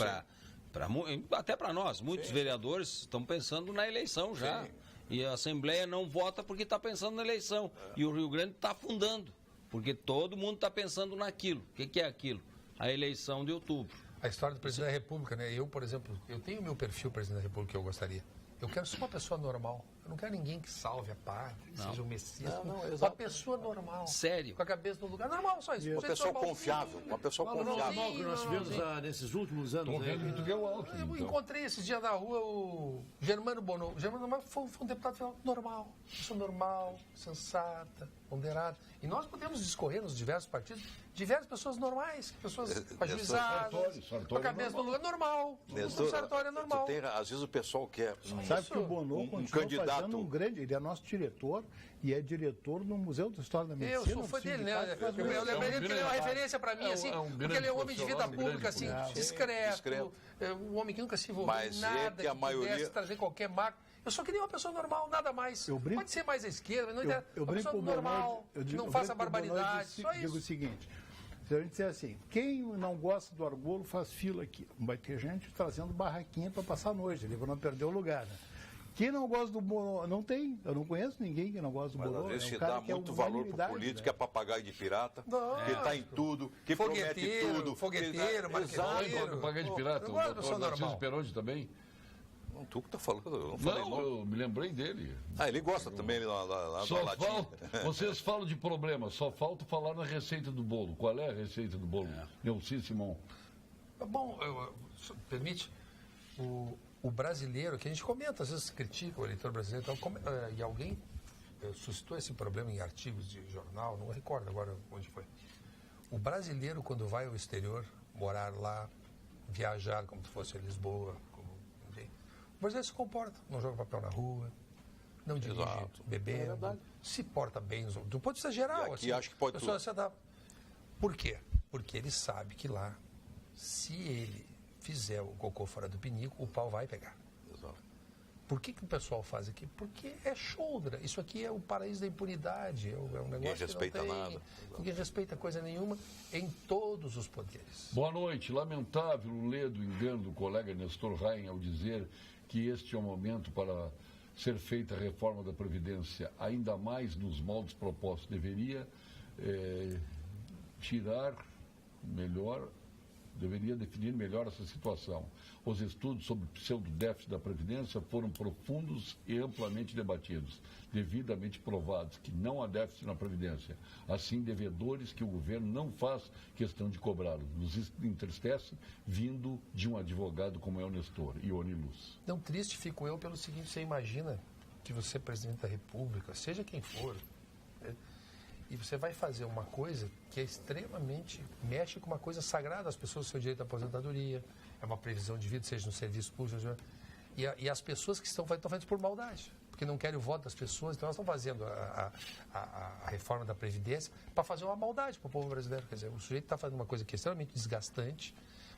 até para nós, muitos vereadores estão pensando na eleição já. Sim. E a Assembleia não vota porque está pensando na eleição. E o Rio Grande está afundando, porque todo mundo está pensando naquilo. O que é aquilo? A eleição de outubro.
A história do presidente da República, né? Eu, por exemplo, eu tenho o meu perfil presidente da República que eu gostaria. Eu quero ser uma pessoa normal. Eu não quero ninguém que salve a pátria, que seja um messias. Uma pessoa normal.
Sério.
Com a cabeça no lugar normal, só isso.
Uma pessoa confiável. Uma pessoa confiável.
Que nós tivemos nesses últimos anos.
Eu encontrei esse dia na rua o Germano Bono. O Germano Bono foi um deputado federal normal. Pessoa normal, sensata, ponderada. E nós podemos discorrer nos diversos partidos, diversas pessoas normais, pessoas ajuizadas, com a cabeça no lugar normal. O Sartori é normal.
Às vezes o pessoal quer
Sabe que o Bono continua fazendo um grande... Ele é nosso diretor e é diretor no Museu da História da Medicina.
Eu sou fã dele, né? Eu lembrei dele que ele é uma referência para mim, assim, porque ele é um homem de vida pública, assim, discreto, um homem que nunca se envolveu em nada, que pudesse trazer qualquer marca. Eu só queria uma pessoa normal, nada mais. Pode ser mais à esquerda, mas não interessa. Uma pessoa normal, que não faça barbaridade, só isso.
Eu digo o seguinte... Se a gente disser assim, quem não gosta do Argolo faz fila aqui. Vai ter gente trazendo barraquinha para passar a noite, ali, para não perder o lugar. Né? Quem não gosta do Bono, não tem. Eu não conheço ninguém que não gosta do Bono.
Mas às vezes se dá muito valor para o político, que é papagaio de pirata, que está em tudo, que promete tudo.
Fogueteiro, marqueteiro.
Papagaio de pirata.
Eu gosto da pessoa normal.
Peronde também.
Tu que tá falando, eu não falei
não. Eu me lembrei dele.
Ele gosta também lá
só falta, vocês falam de problema, só falta falar na receita do bolo. Qual é a receita do bolo? Neuci Simão.
Bom, permite, o brasileiro, que a gente comenta, às vezes critica o eleitor brasileiro, então, e alguém suscitou esse problema em artigos de jornal, não recordo agora onde foi. O brasileiro, quando vai ao exterior, morar lá, viajar como se fosse a Lisboa, o brasileiro se comporta, não joga papel na rua, não dirige bebendo, se porta bem, do ponto de vista geral.
Aqui acho que pode tudo.
Se adapta. Por quê? Porque ele sabe que lá, se ele fizer o cocô fora do pinico, o pau vai pegar.
Exato.
Por que o pessoal faz aqui? Porque é shoulder. Isso aqui é o paraíso da impunidade. É um negócio que respeita nada. Ninguém respeita coisa nenhuma em todos os poderes.
Boa noite. Lamentável o ledo engano do colega Nestor Rain ao dizer que este é o momento para ser feita a reforma da Previdência, ainda mais nos moldes propostos. Deveria deveria definir melhor essa situação. Os estudos sobre o pseudo-déficit da Previdência foram profundos e amplamente debatidos, devidamente provados que não há déficit na Previdência. Assim, devedores que o governo não faz questão de cobrá-los. Nos entristece vindo de um advogado como é o Nestor, Ione Luz.
Não, triste fico eu pelo seguinte, você imagina que você é presidente da República, seja quem for, né? E você vai fazer uma coisa que é extremamente... mexe com uma coisa sagrada, as pessoas, o seu direito à aposentadoria, é uma previsão de vida, seja no serviço público, e as pessoas que estão fazendo isso por maldade, porque não querem o voto das pessoas, então elas estão fazendo a reforma da Previdência para fazer uma maldade para o povo brasileiro. Quer dizer, o sujeito está fazendo uma coisa que é extremamente desgastante,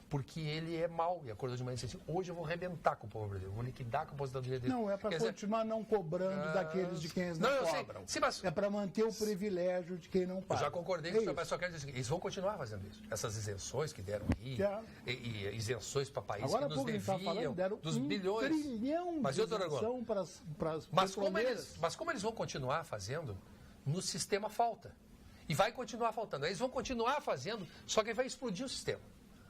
porque ele é mau e acordou de manhã e disse assim, hoje eu vou arrebentar com o povo brasileiro, vou liquidar com a aposentadoria dele.
Não, é para continuar não cobrando daqueles de quem eles não cobram.
Sim, mas...
É para manter o privilégio de quem não paga.
Eu já concordei com o senhor, mas só quero dizer eles vão continuar fazendo isso. Essas isenções que deram aí, e isenções para países
agora,
que nos deviam,
deram
dos bilhões.
Trilhão
mas
de isenção para as
mas como eles vão continuar fazendo, no sistema falta. E vai continuar faltando. Eles vão continuar fazendo, só que vai explodir o sistema.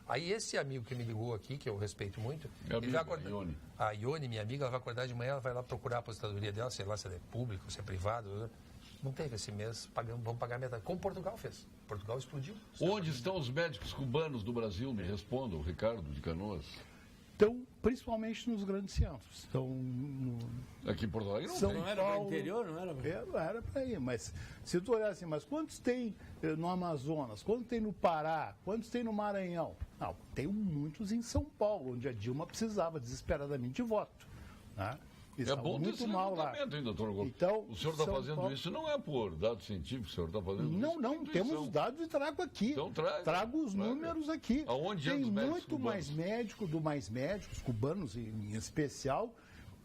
Aí esse amigo que me ligou aqui, que eu respeito muito, ele vai acordar,
Ione.
A Ione, minha amiga, ela vai acordar de manhã, ela vai lá procurar a aposentadoria dela, sei lá se ela é pública, se é privado. Não teve esse mês, vamos pagar metade. Como Portugal fez. Portugal explodiu.
Onde estão os médicos cubanos do Brasil? Me respondam, Ricardo de Canoas.
Estão principalmente nos grandes centros. Estão
aqui em Porto Alegre
não era para o interior, não era?
Era para ir, mas se tu olhar assim, mas quantos tem no Amazonas, quantos tem no Pará, quantos tem no Maranhão? Não, tem muitos em São Paulo, onde a Dilma precisava desesperadamente de voto. Né?
É bom
muito mal lá.
Hein, doutor Argolo?
Então,
o senhor está fazendo isso não é por dados científicos, o senhor está fazendo
não,
isso.
Não, temos os dados e trago aqui.
Então
trago os números aqui.
Aonde
tem muito
cubanos?
mais médicos cubanos, em especial,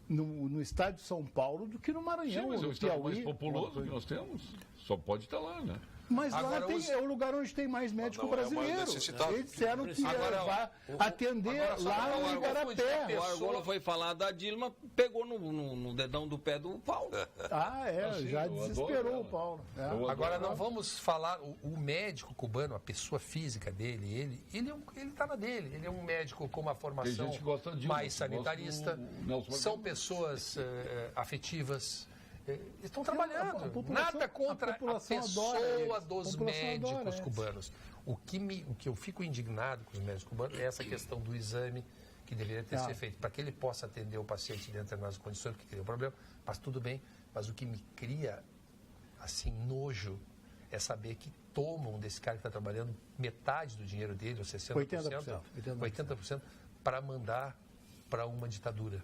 no estado de São Paulo do que no Maranhão.
Sim, mas é o estado
Piauí.
mais populoso que nós temos. Só pode estar lá, né?
Mas agora lá é o lugar onde tem mais médico brasileiro. Eles disseram que vai atender lá no Igarapé.
O Argola foi falar da Dilma, pegou no dedão do pé do Paulo.
Já desesperou o Paulo.
Agora não vamos falar, o médico cubano, a pessoa física dele, ele está na dele. Ele é um médico com uma formação mais sanitarista. São pessoas afetivas. Estão trabalhando. Nada contra a pessoa dos médicos cubanos. O que eu fico indignado com os médicos cubanos é essa questão do exame que deveria ter sido feito, para que ele possa atender o paciente dentro de determinadas condições, porque tem um problema, mas tudo bem. Mas o que me cria, assim, nojo, é saber que tomam desse cara que está trabalhando metade do dinheiro dele, ou 60%, 80% para mandar para uma ditadura.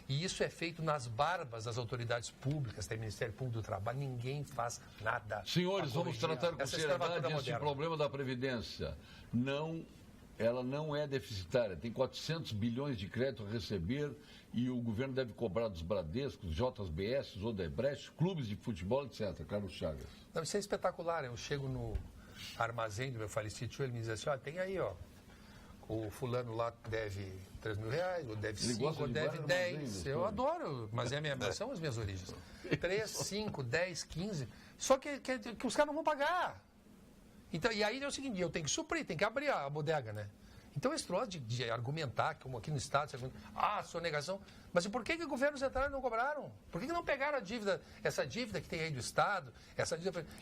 E isso é feito nas barbas das autoridades públicas, tem Ministério Público do Trabalho, ninguém faz nada.
Senhores, vamos tratar com seriedade esse problema da Previdência. Ela não é deficitária, tem 400 bilhões de crédito a receber e o governo deve cobrar dos Bradescos, JBS, Odebrecht, clubes de futebol, etc. Carlos Chagas.
Não, isso é espetacular. Eu chego no armazém do meu falecido tio, ele me diz assim, tem aí, o fulano lá deve 3 mil reais, ou deve 5, ou deve 10. Eu adoro, mas são as minhas origens. 3, 5, 10, 15. Só que os caras não vão pagar. Então, e aí é o seguinte, eu tenho que suprir, tem que abrir a bodega, né? Então, esse troço de argumentar, como aqui no Estado, sonegação. Mas e por que o governo central não cobraram? Por que não pegaram essa dívida que tem aí do Estado,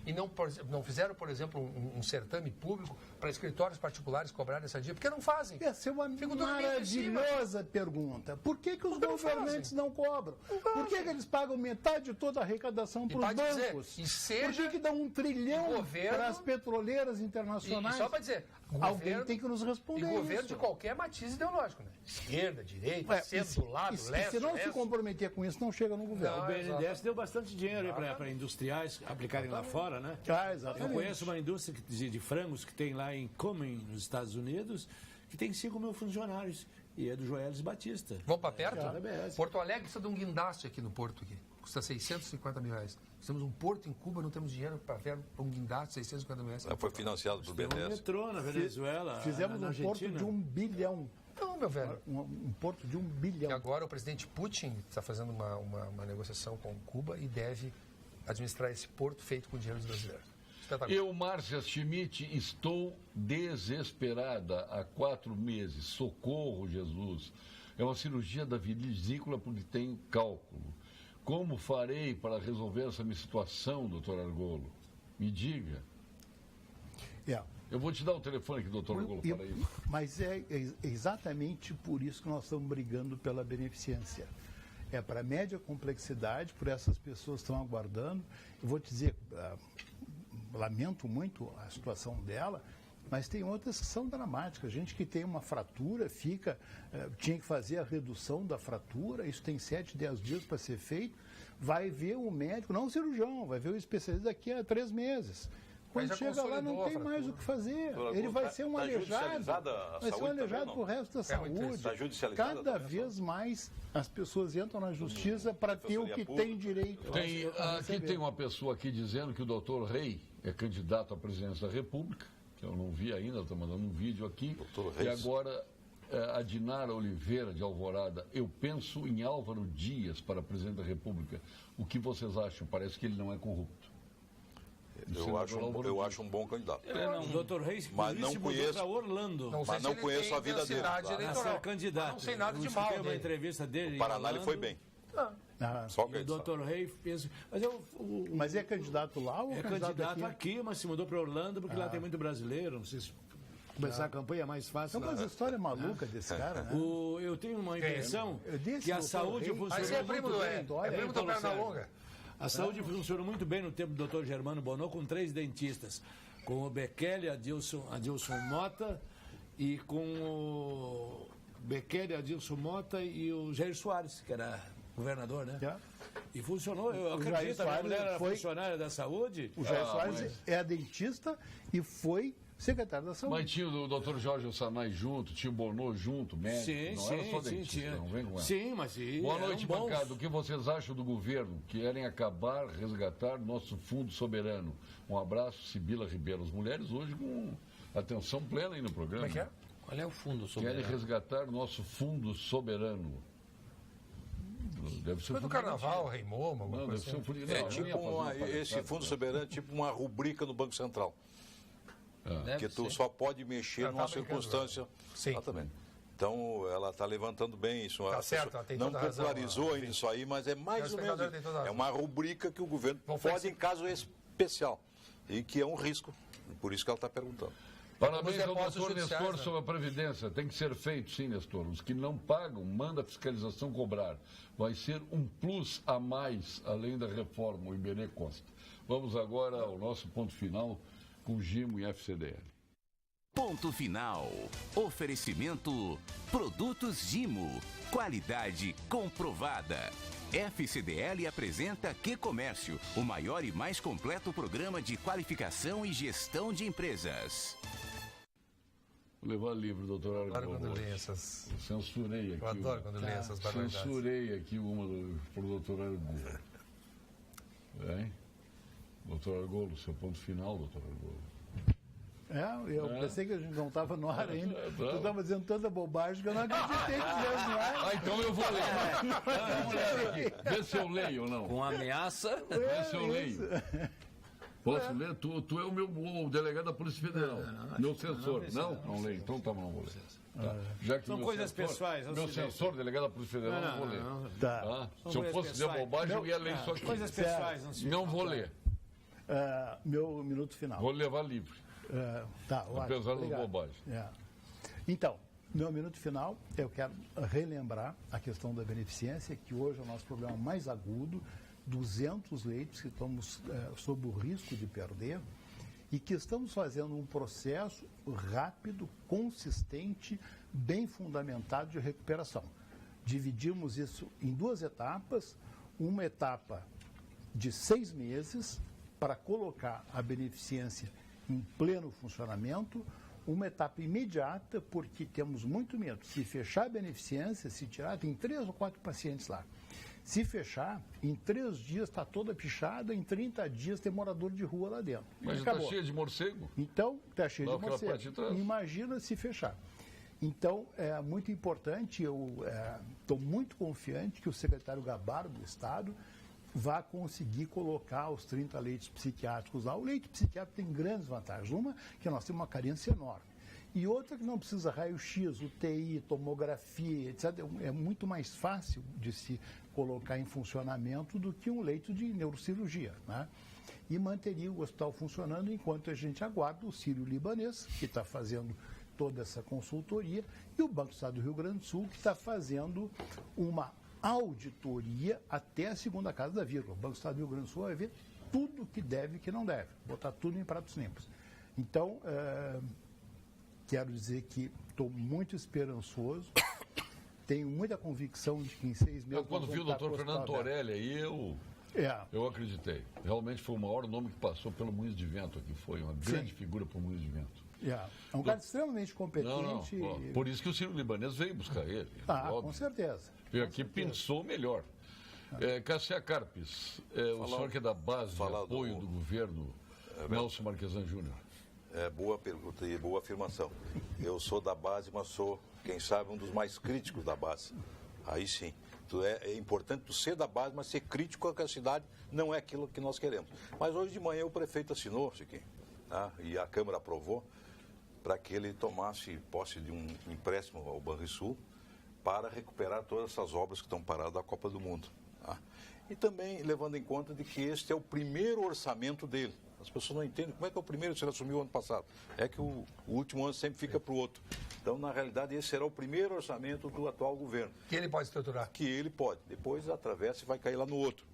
e não fizeram, por exemplo, um certame público para escritórios particulares cobrarem essa dívida? Por que não fazem?
Essa é uma maravilhosa pergunta. Por que os governantes não cobram? Por que eles pagam metade de toda a arrecadação para os bancos? Por que dão 1 trilhão para as petroleiras internacionais?
E só para dizer,
alguém tem que nos responder isso.
Governo de qualquer matiz ideológico, né? Esquerda, direita, centro, do lado, leste.
Se não se comprometer com isso, não chega no governo.
O BNDES deu bastante dinheiro para industriais aplicarem lá fora, né?
Exatamente.
Eu conheço uma indústria de frangos que tem lá em Cumming, nos Estados Unidos, que tem 5 mil funcionários. E é do Joelis Batista.
Vamos para perto? Porto Alegre precisa de um guindaste aqui no porto. Custa 650 mil reais. Nós temos um porto em Cuba, não temos dinheiro para um guindaste, 650 mil reais.
Foi financiado pelo BNDES.
Um metrô na Venezuela.
Fizemos um porto de 1 bilhão.
Não, meu velho.
Um porto de 1 bilhão.
E agora o presidente Putin está fazendo uma negociação com Cuba e deve administrar esse porto feito com dinheiro dos brasileiros.
Eu, Márcia Schmidt, estou desesperada há 4 meses. Socorro, Jesus. É uma cirurgia da vesícula porque tenho cálculo. Como farei para resolver essa minha situação, doutor Argolo? Me diga. Eu vou te dar o telefone aqui, doutor Argolo, para isso.
Mas é exatamente por isso que nós estamos brigando pela beneficência. É para média complexidade, por essas pessoas que estão aguardando. Eu vou te dizer, lamento muito a situação dela, mas tem outras que são dramáticas. Gente que tem uma fratura, tinha que fazer a redução da fratura, isso tem 7, 10 dias para ser feito, vai ver o médico, não o cirurgião, vai ver o especialista daqui a 3 meses. Quando chega lá, não tem mais o que fazer. Ele vai ser um aleijado. Vai ser um aleijado para o resto da saúde. Cada vez mais as pessoas entram na justiça para ter o que tem direito.
Aqui tem uma pessoa aqui dizendo que o doutor Rei é candidato à presidência da República, que eu não vi ainda, estou mandando um vídeo aqui. E agora a Dinara Oliveira de Alvorada, eu penso em Álvaro Dias para presidente da República. O que vocês acham? Parece que ele não é corrupto.
Eu acho um bom candidato.
O doutor Reis,
mas não conheço
Orlando.
Mas não conheço a vida dele.
Ser candidato.
Não sei nada de mal.
Tem uma entrevista dele.
O Paraná ele foi bem.
Só que o doutor Reis pensa.
Mas é candidato lá ou
é candidato aqui, mas se mudou para Orlando porque lá tem muito brasileiro. Não sei se começar a campanha é mais fácil.
É uma história maluca desse cara, né?
Eu tenho uma impressão que a saúde funcionou muito bem.
É primo do Pernalonga.
A saúde funcionou muito bem no tempo do Dr. Germano Bonô, com 3 dentistas. Com o Bekele, Adilson Mota, e com o Bekele, Adilson Mota e o Jair Soares, que era governador, né? E funcionou. Eu acredito que a mulher era funcionária da saúde.
O Jair Soares é dentista e foi secretário da Saúde.
Mas tinha o doutor Jorge Ossanay junto, tinha o Bonô junto, médico, não era só dentista, não vem com ela.
Sim, mas...
Boa noite, bancada. O que vocês acham do governo? Querem acabar, resgatar nosso fundo soberano. Um abraço, Sibila Ribeiro. As mulheres hoje com atenção plena aí no programa.
Como é que é?
Qual é o fundo soberano?
Querem resgatar nosso fundo soberano. Deve ser
Foi do Carnaval, Rei Momo, alguma coisa assim.
Esse fundo soberano é tipo uma rubrica no Banco Central. Que tu só pode mexer numa circunstância.
Sim.
Exatamente. Então, ela está levantando bem isso.
Tá certo, ela tem
não
toda
popularizou ainda isso aí, mas é mais ou menos. É uma rubrica que o governo pode em caso especial. E que é um risco. Por isso que ela está perguntando.
Parabéns ao doutor Nestor sobre a Previdência. Tem que ser feito, sim, Nestor. Os que não pagam, manda a fiscalização cobrar. Vai ser um plus a mais, além da reforma, o Iberê Costa. Vamos agora ao nosso ponto final com Gimo e FCDL.
Ponto final. Oferecimento Produtos Gimo. Qualidade comprovada. FCDL apresenta Que Comércio, o maior e mais completo programa de qualificação e gestão de empresas.
Vou levar livro, doutor Argolo.
Adoro quando lê essas...
Censurei aqui.
Eu adoro quando lê essas barbaridades.
Censurei aqui uma para o doutor Argolo. Bem? Doutor Argolo, seu ponto final, doutor Argolo.
Eu pensei que a gente não estava no ar ainda. Tu estava dizendo tanta bobagem que eu não acreditei que estivesse no ar.
Então eu vou ler. Vê se eu leio ou não.
Com ameaça.
Vê se eu leio. Posso ler? Tu é o delegado da Polícia Federal. Meu censor. Não leio. Então tá bom, não vou ler. Tá. Já que
são coisas pessoais.
Meu censor, delegado da Polícia Federal, não vou ler.
Tá.
Se eu fosse dizer bobagem, eu ia ler isso aqui.
Coisas pessoais.
Não vou ler.
Meu minuto final.
Vou levar livre. Apesar das bobagens.
Então, no minuto final, eu quero relembrar a questão da beneficência, que hoje é o nosso problema mais agudo, 200 leitos que estamos sob o risco de perder e que estamos fazendo um processo rápido, consistente, bem fundamentado de recuperação. Dividimos isso em 2 etapas, uma etapa de 6 meses para colocar a beneficência em pleno funcionamento, uma etapa imediata, porque temos muito medo. Se fechar a beneficência, se tirar, tem 3 ou 4 pacientes lá. Se fechar, em 3 dias está toda pichada, em 30 dias tem morador de rua lá dentro.
Mas está cheio de morcego?
Então, está cheio de morcego. Imagina se fechar. Então, é muito importante, eu estou muito confiante que o secretário Gabardo do Estado vai conseguir colocar os 30 leitos psiquiátricos lá. O leito psiquiátrico tem grandes vantagens. Uma, que nós temos uma carência enorme. E outra, que não precisa raio-x, UTI, tomografia, etc. É muito mais fácil de se colocar em funcionamento do que um leito de neurocirurgia, né? E manteria o hospital funcionando enquanto a gente aguarda o Sírio-Libanês, que está fazendo toda essa consultoria, e o Banco do Estado do Rio Grande do Sul, que está fazendo uma auditoria até a segunda casa da vírgula. O Banco do Estado do Rio Grande do Sul vai ver tudo que deve e que não deve, botar tudo em pratos limpos. Então, quero dizer que estou muito esperançoso, tenho muita convicção de que em 6 meses...
Quando vi o doutor Fernando Torelli aí, eu acreditei. Realmente foi o maior nome que passou pelo Moinhos de Vento aqui, foi uma grande figura para o Moinhos de Vento.
É um cara extremamente competente.
Por isso que o Sírio-Libanês veio buscar ele.
Com certeza.
E aqui pensou melhor. Cassia Carpes, o senhor que é da base de apoio do governo, Nelson Marquesan Júnior.
Boa pergunta e boa afirmação. Eu sou da base, mas sou, quem sabe, um dos mais críticos da base. Aí sim. É importante tu ser da base, mas ser crítico com a cidade não é aquilo que nós queremos. Mas hoje de manhã o prefeito assinou, Chiquinho, e a Câmara aprovou para que ele tomasse posse de um empréstimo ao Banrisul para recuperar todas essas obras que estão paradas da Copa do Mundo. E também levando em conta de que este é o primeiro orçamento dele. As pessoas não entendem como é que é o primeiro, se ele assumiu ano passado. É que o último ano sempre fica para o outro. Então, na realidade, esse será o primeiro orçamento do atual governo.
Que ele pode estruturar?
Que ele pode. Depois atravessa e vai cair lá no outro.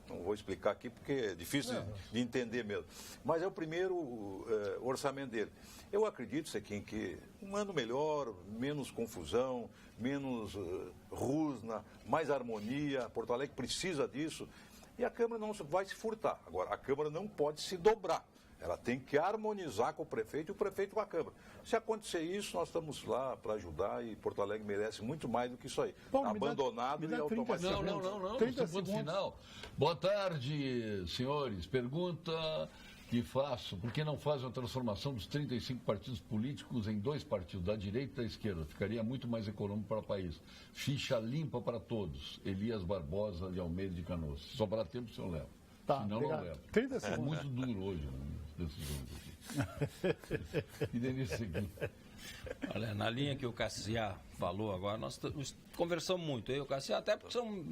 Não vou explicar aqui porque é difícil de entender mesmo. Mas é o primeiro orçamento dele. Eu acredito, Sequim, que um ano melhor, menos confusão, menos rusna, mais harmonia. Porto Alegre precisa disso. E a Câmara não vai se furtar. Agora, a Câmara não pode se dobrar. Ela tem que harmonizar com o prefeito e o prefeito com a Câmara. Se acontecer isso, nós estamos lá para ajudar e Porto Alegre merece muito mais do que isso aí.
Bom,
abandonado e automatizado.
Não.
30
ponto
segundos.
final. Boa tarde, senhores. Pergunta que faço: por que não fazem a transformação dos 35 partidos políticos em 2 partidos, da direita e da esquerda? Ficaria muito mais econômico para o país. Ficha limpa para todos. Elias Barbosa de Almeida de Canoas. Se sobrar tempo, o senhor leva.
Tá,
senão
obrigado.
não leva.
30 segundos.
Muito duro hoje, né, decisões aqui. E Denise seguinte.
Olha, na linha que o Cassiá falou agora, nós conversamos muito. Eu e o Cassiá, até porque são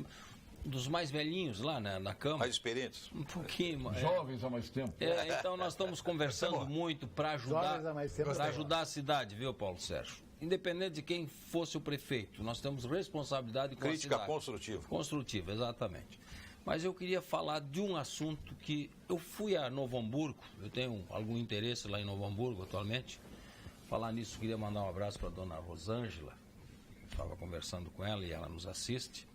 dos mais velhinhos lá na Câmara.
Mais experientes.
Um pouquinho.
Jovens há mais tempo.
Então nós estamos conversando muito para ajudar a cidade, viu, Paulo Sérgio? Independente de quem fosse o prefeito, nós temos responsabilidade com
Crítica
a cidade.
construtiva.
Construtiva, exatamente. Mas eu queria falar de um assunto que eu fui a Novo Hamburgo, eu tenho algum interesse lá em Novo Hamburgo atualmente. Falar nisso, queria mandar um abraço para a dona Rosângela. Estava conversando com ela e ela nos assiste.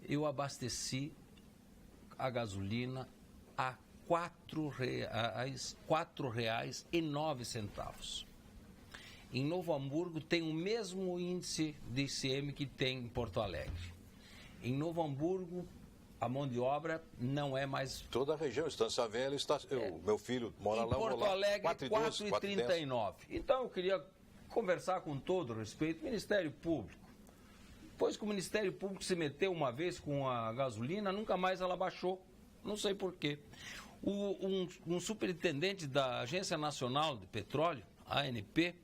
Eu abasteci a gasolina a R$ 4,09. Em Novo Hamburgo tem o mesmo índice de ICM que tem em Porto Alegre. Em Novo Hamburgo, a mão de obra não é mais...
Toda a região, Estância Velha, meu filho mora lá,
em Porto Alegre, 4,39. Então, eu queria conversar com todo respeito, Ministério Público. Depois que o Ministério Público se meteu uma vez com a gasolina, nunca mais ela baixou. Não sei por quê. Um superintendente da Agência Nacional de Petróleo, ANP,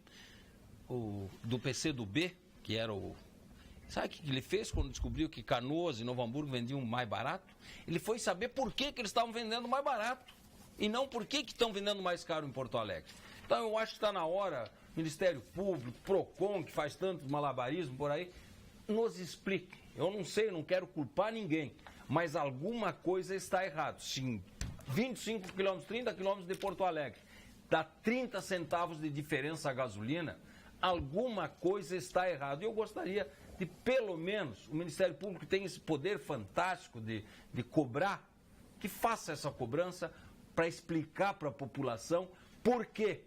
do PCdoB, que era o... Sabe o que ele fez quando descobriu que Canoas e Novo Hamburgo vendiam mais barato? Ele foi saber por que eles estavam vendendo mais barato e não por que estão vendendo mais caro em Porto Alegre. Então eu acho que está na hora, Ministério Público, PROCON, que faz tanto malabarismo por aí, nos explique. Eu não sei, não quero culpar ninguém, mas alguma coisa está errada. Sim, 25 quilômetros, 30 quilômetros de Porto Alegre, dá 30 centavos de diferença a gasolina, alguma coisa está errada. E eu gostaria de, pelo menos, o Ministério Público tem esse poder fantástico de cobrar, que faça essa cobrança para explicar para a população por que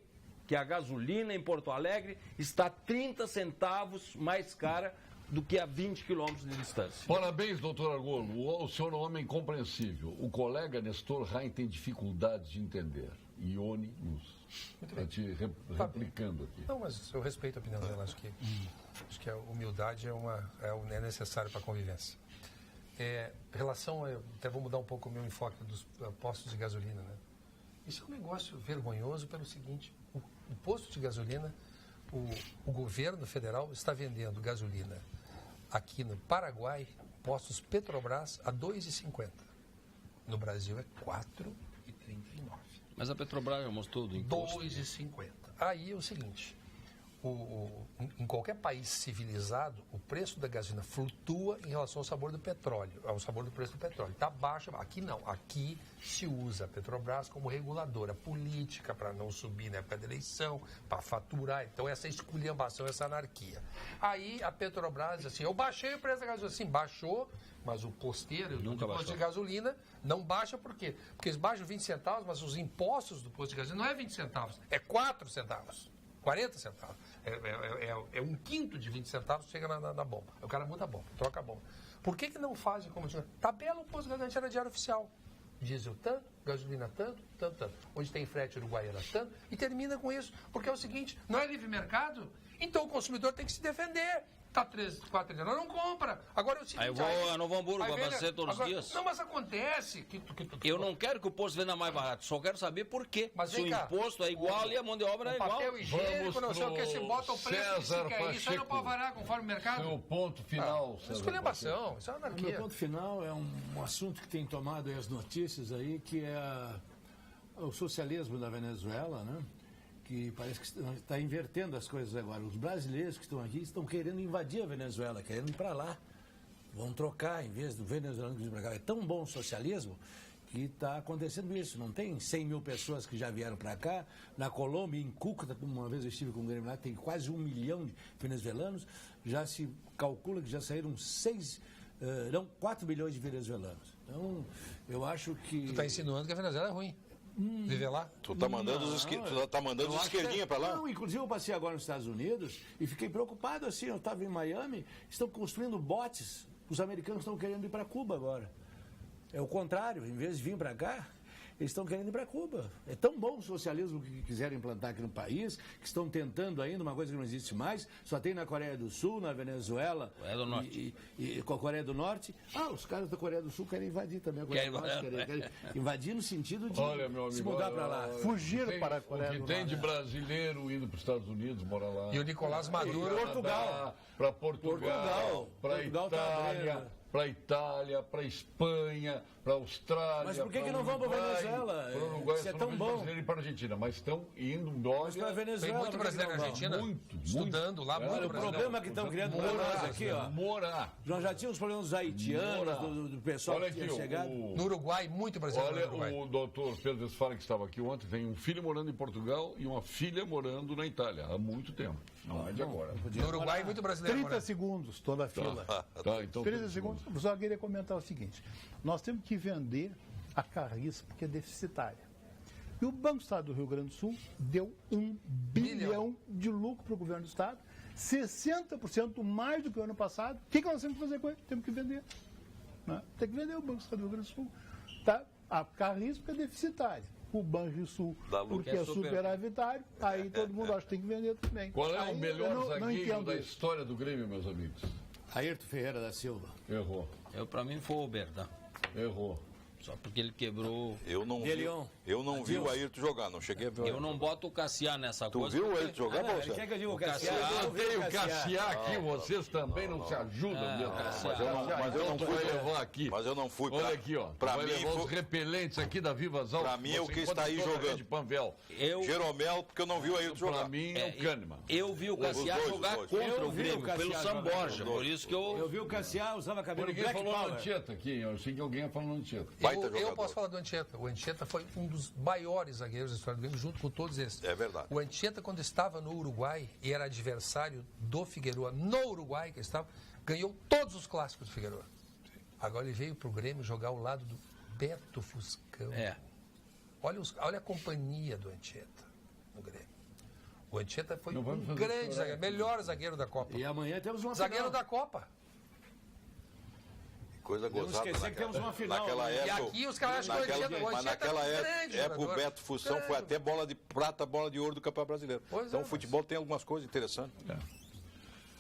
a gasolina em Porto Alegre está 30 centavos mais cara do que a 20 quilômetros de distância.
Parabéns, doutor Argolo. O senhor é um homem compreensível. O colega Nestor Rain tem dificuldades de entender. Ione Luz. Está te replicando aqui.
Não, mas eu respeito a opinião dela. Acho que a humildade é necessário para a convivência. Até vou mudar um pouco o meu enfoque dos postos de gasolina, né? Isso é um negócio vergonhoso pelo seguinte: o posto de gasolina, o governo federal está vendendo gasolina aqui no Paraguai, postos Petrobras, a R$ 2,50. No Brasil é R$ 4,39.
Mas a Petrobras já mostrou do imposto.
R$ 2,50. Aí é o seguinte, em qualquer país civilizado, o preço da gasolina flutua em relação ao sabor do petróleo, ao sabor do preço do petróleo. Está baixo, aqui não. Aqui se usa a Petrobras como reguladora política para não subir na época da eleição, para faturar. Então, essa esculhambação, essa anarquia. Aí a Petrobras diz assim: eu baixei o preço da gasolina. Sim, baixou, mas o posteiro do posto de gasolina não baixa. Por quê? Porque eles baixam 20 centavos, mas os impostos do posto de gasolina não é 20 centavos, é 4 centavos. 40 centavos. É um quinto de 20 centavos que chega na bomba. O cara muda a bomba, troca a bomba. Por que não fazem como... Tabela o posto de gasolina era diário oficial. Diesel tanto, gasolina tanto. Onde tem frete uruguaiana tanto. E termina com isso. Porque é o seguinte, não é livre mercado? Então o consumidor tem que se defender. Está 4 anos, não compra. Agora é o seguinte...
Aí eu vou a Novo Hamburgo, vou abastecer todos os dias.
Não, mas acontece que...
Eu não quero que o posto venda mais barato, só quero saber por quê.
Mas
se o imposto é igual e a mão de obra é igual.
Papel higiênico, não sei o que, se bota o preço que quer. Isso aí não pode variar conforme o mercado.
Seu ponto final,
César. Esculhambação, isso é anarquia.
O meu ponto final é um assunto que tem tomado as notícias aí, que é o socialismo da Venezuela, né? Que parece que está invertendo as coisas agora. Os brasileiros que estão aqui estão querendo invadir a Venezuela, querendo ir para lá. Vão trocar, em vez do venezuelano que vir para cá. É tão bom o socialismo que está acontecendo isso. Não tem 100 mil pessoas que já vieram para cá. Na Colômbia, em Cúcuta, uma vez eu estive com o Grêmio lá, tem quase 1 milhão de venezuelanos. Já se calcula que já saíram 4 milhões de venezuelanos. Então, eu acho que...
Tu está insinuando que a Venezuela é ruim. Viver lá?
Tu tá mandando os esquerdinha para lá?
Não, inclusive eu passei agora nos Estados Unidos e fiquei preocupado assim, eu estava em Miami, estão construindo botes, os americanos estão querendo ir para Cuba agora. É o contrário, em vez de vir para cá, eles estão querendo ir para Cuba. É tão bom o socialismo que quiseram implantar aqui no país, que estão tentando ainda, uma coisa que não existe mais, só tem na Coreia do Sul, na Venezuela e com a Coreia do Norte. Os caras da Coreia do Sul querem invadir também a Coreia do Norte, querem invadir no sentido de se mudar para lá.
Fugir para a Coreia do Norte.
Tem de brasileiro indo para os Estados Unidos, morar lá.
E o Nicolás Maduro...
Para Portugal, para Itália... Para Itália, para Espanha, para Austrália.
Mas por que não vão para Venezuela?
Para Uruguai,
isso é tão bom.
E para a Argentina, mas estão indo embora.
Para Venezuela.
Tem muito brasileiro na Argentina estudando lá. Muito
o problema que estão criando para nós aqui, ó. Nós já tínhamos problemas dos haitianos, do pessoal que tinha chegado.
No Uruguai, muito brasileiro.
Olha, o doutor Pedro Westphalen, que estava aqui ontem, tem um filho morando em Portugal e uma filha morando na Itália há muito tempo. Não é de agora.
No Uruguai, muito brasileiro.
30 segundos, toda a fila.
Então
30 segundos. Só queria comentar o seguinte: nós temos que vender a Carris porque é deficitária. E o Banco do Estado do Rio Grande do Sul deu 1 bilhão de lucro para o governo do Estado, 60% mais do que o ano passado. O que nós temos que fazer com ele? Temos que vender. Né? Tem que vender o Banco do Estado do Rio Grande do Sul. Tá? A Carris porque é deficitária. O Banrisul, porque é superavitário, aí todo mundo acha que tem que vender também.
Qual é o melhor zagueiro da história do Grêmio, meus amigos?
Ayrton Ferreira da Silva.
Errou.
Para mim foi o Oberdan.
Errou.
Só porque ele quebrou...
Eu não vi o Ayrton jogar, não cheguei a ver.
Eu não boto o Cassiá nessa coisa.
Tu viu o Ayrton jogar,
Paulo? Quer que eu diga o Cassiá?
Eu tenho o Cassiá aqui, vocês também não se ajudam mesmo.
Mas eu não fui
levar aqui.
Mas eu não fui.
Olha aqui, ó. Vai levar os repelentes aqui da Vivas Altas.
Para mim é o que está aí jogando.
Panvel.
Jeromel, porque eu não vi o Ayrton jogar.
Para mim é o Kahneman.
Eu vi o Cassiá jogar contra o Grêmio, pelo São Borja. Por isso que
eu vi o Cassiá, usava cabelo Black Power.
Ninguém falou no Anchieta aqui. Eu sei que alguém ia falar no Anchieta.
Eu posso falar do Anchieta. O Anchieta foi um dos maiores zagueiros da história do Grêmio, junto com todos esses.
É verdade.
O Anchieta, quando estava no Uruguai e era adversário do Figueroa no Uruguai, que estava, ganhou todos os clássicos do Figueroa. Agora ele veio para o Grêmio jogar ao lado do Beto Fuscão. Olha a companhia do Anchieta no Grêmio. O Anchieta foi um grande zagueiro, melhor zagueiro da Copa.
E amanhã temos uma
zagueiro
final.
da Copa.
Coisa gozada.
Não esquecer que temos uma final.
Naquela época,
e aqui os caras acham que
mas naquela época o Beto Fuscão foi até bola de prata, bola de ouro do Campeonato Brasileiro. Então o futebol tem algumas coisas interessantes.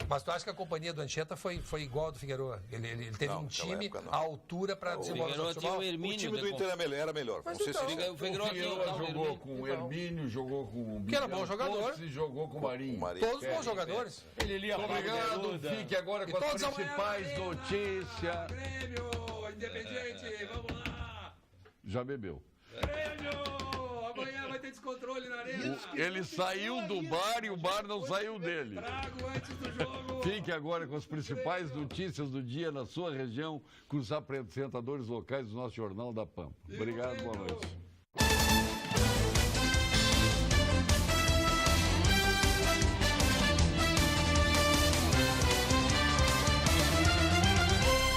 Mas tu acha que a companhia do Anchieta foi igual ao do Figueroa? Ele teve um time à altura para desenvolver o futebol?
O time do Inter era melhor.
Mas
o Figueroa
jogou com o Hermínio, jogou com o
que era bom jogador.
E jogou com o Marinho.
Todos bons jogadores.
Obrigado. Fique agora com as principais notícias.
Grêmio, Independente, vamos lá.
Já bebeu.
Grêmio! Amanhã vai ter descontrole na arena.
Ele saiu do bar e o bar não saiu dele.
Trago antes do jogo.
Fique agora com as principais notícias do dia na sua região, com os apresentadores locais do nosso Jornal da Pampa. Obrigado, boa noite.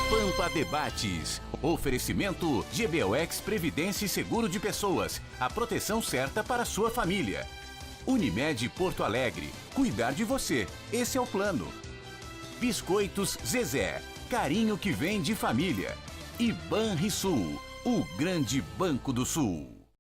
Pampa Debates. Oferecimento GBOX Previdência e Seguro de Pessoas. A proteção certa para a sua família. Unimed Porto Alegre. Cuidar de você. Esse é o plano. Biscoitos Zezé. Carinho que vem de família. E Banrisul. O grande banco do Sul.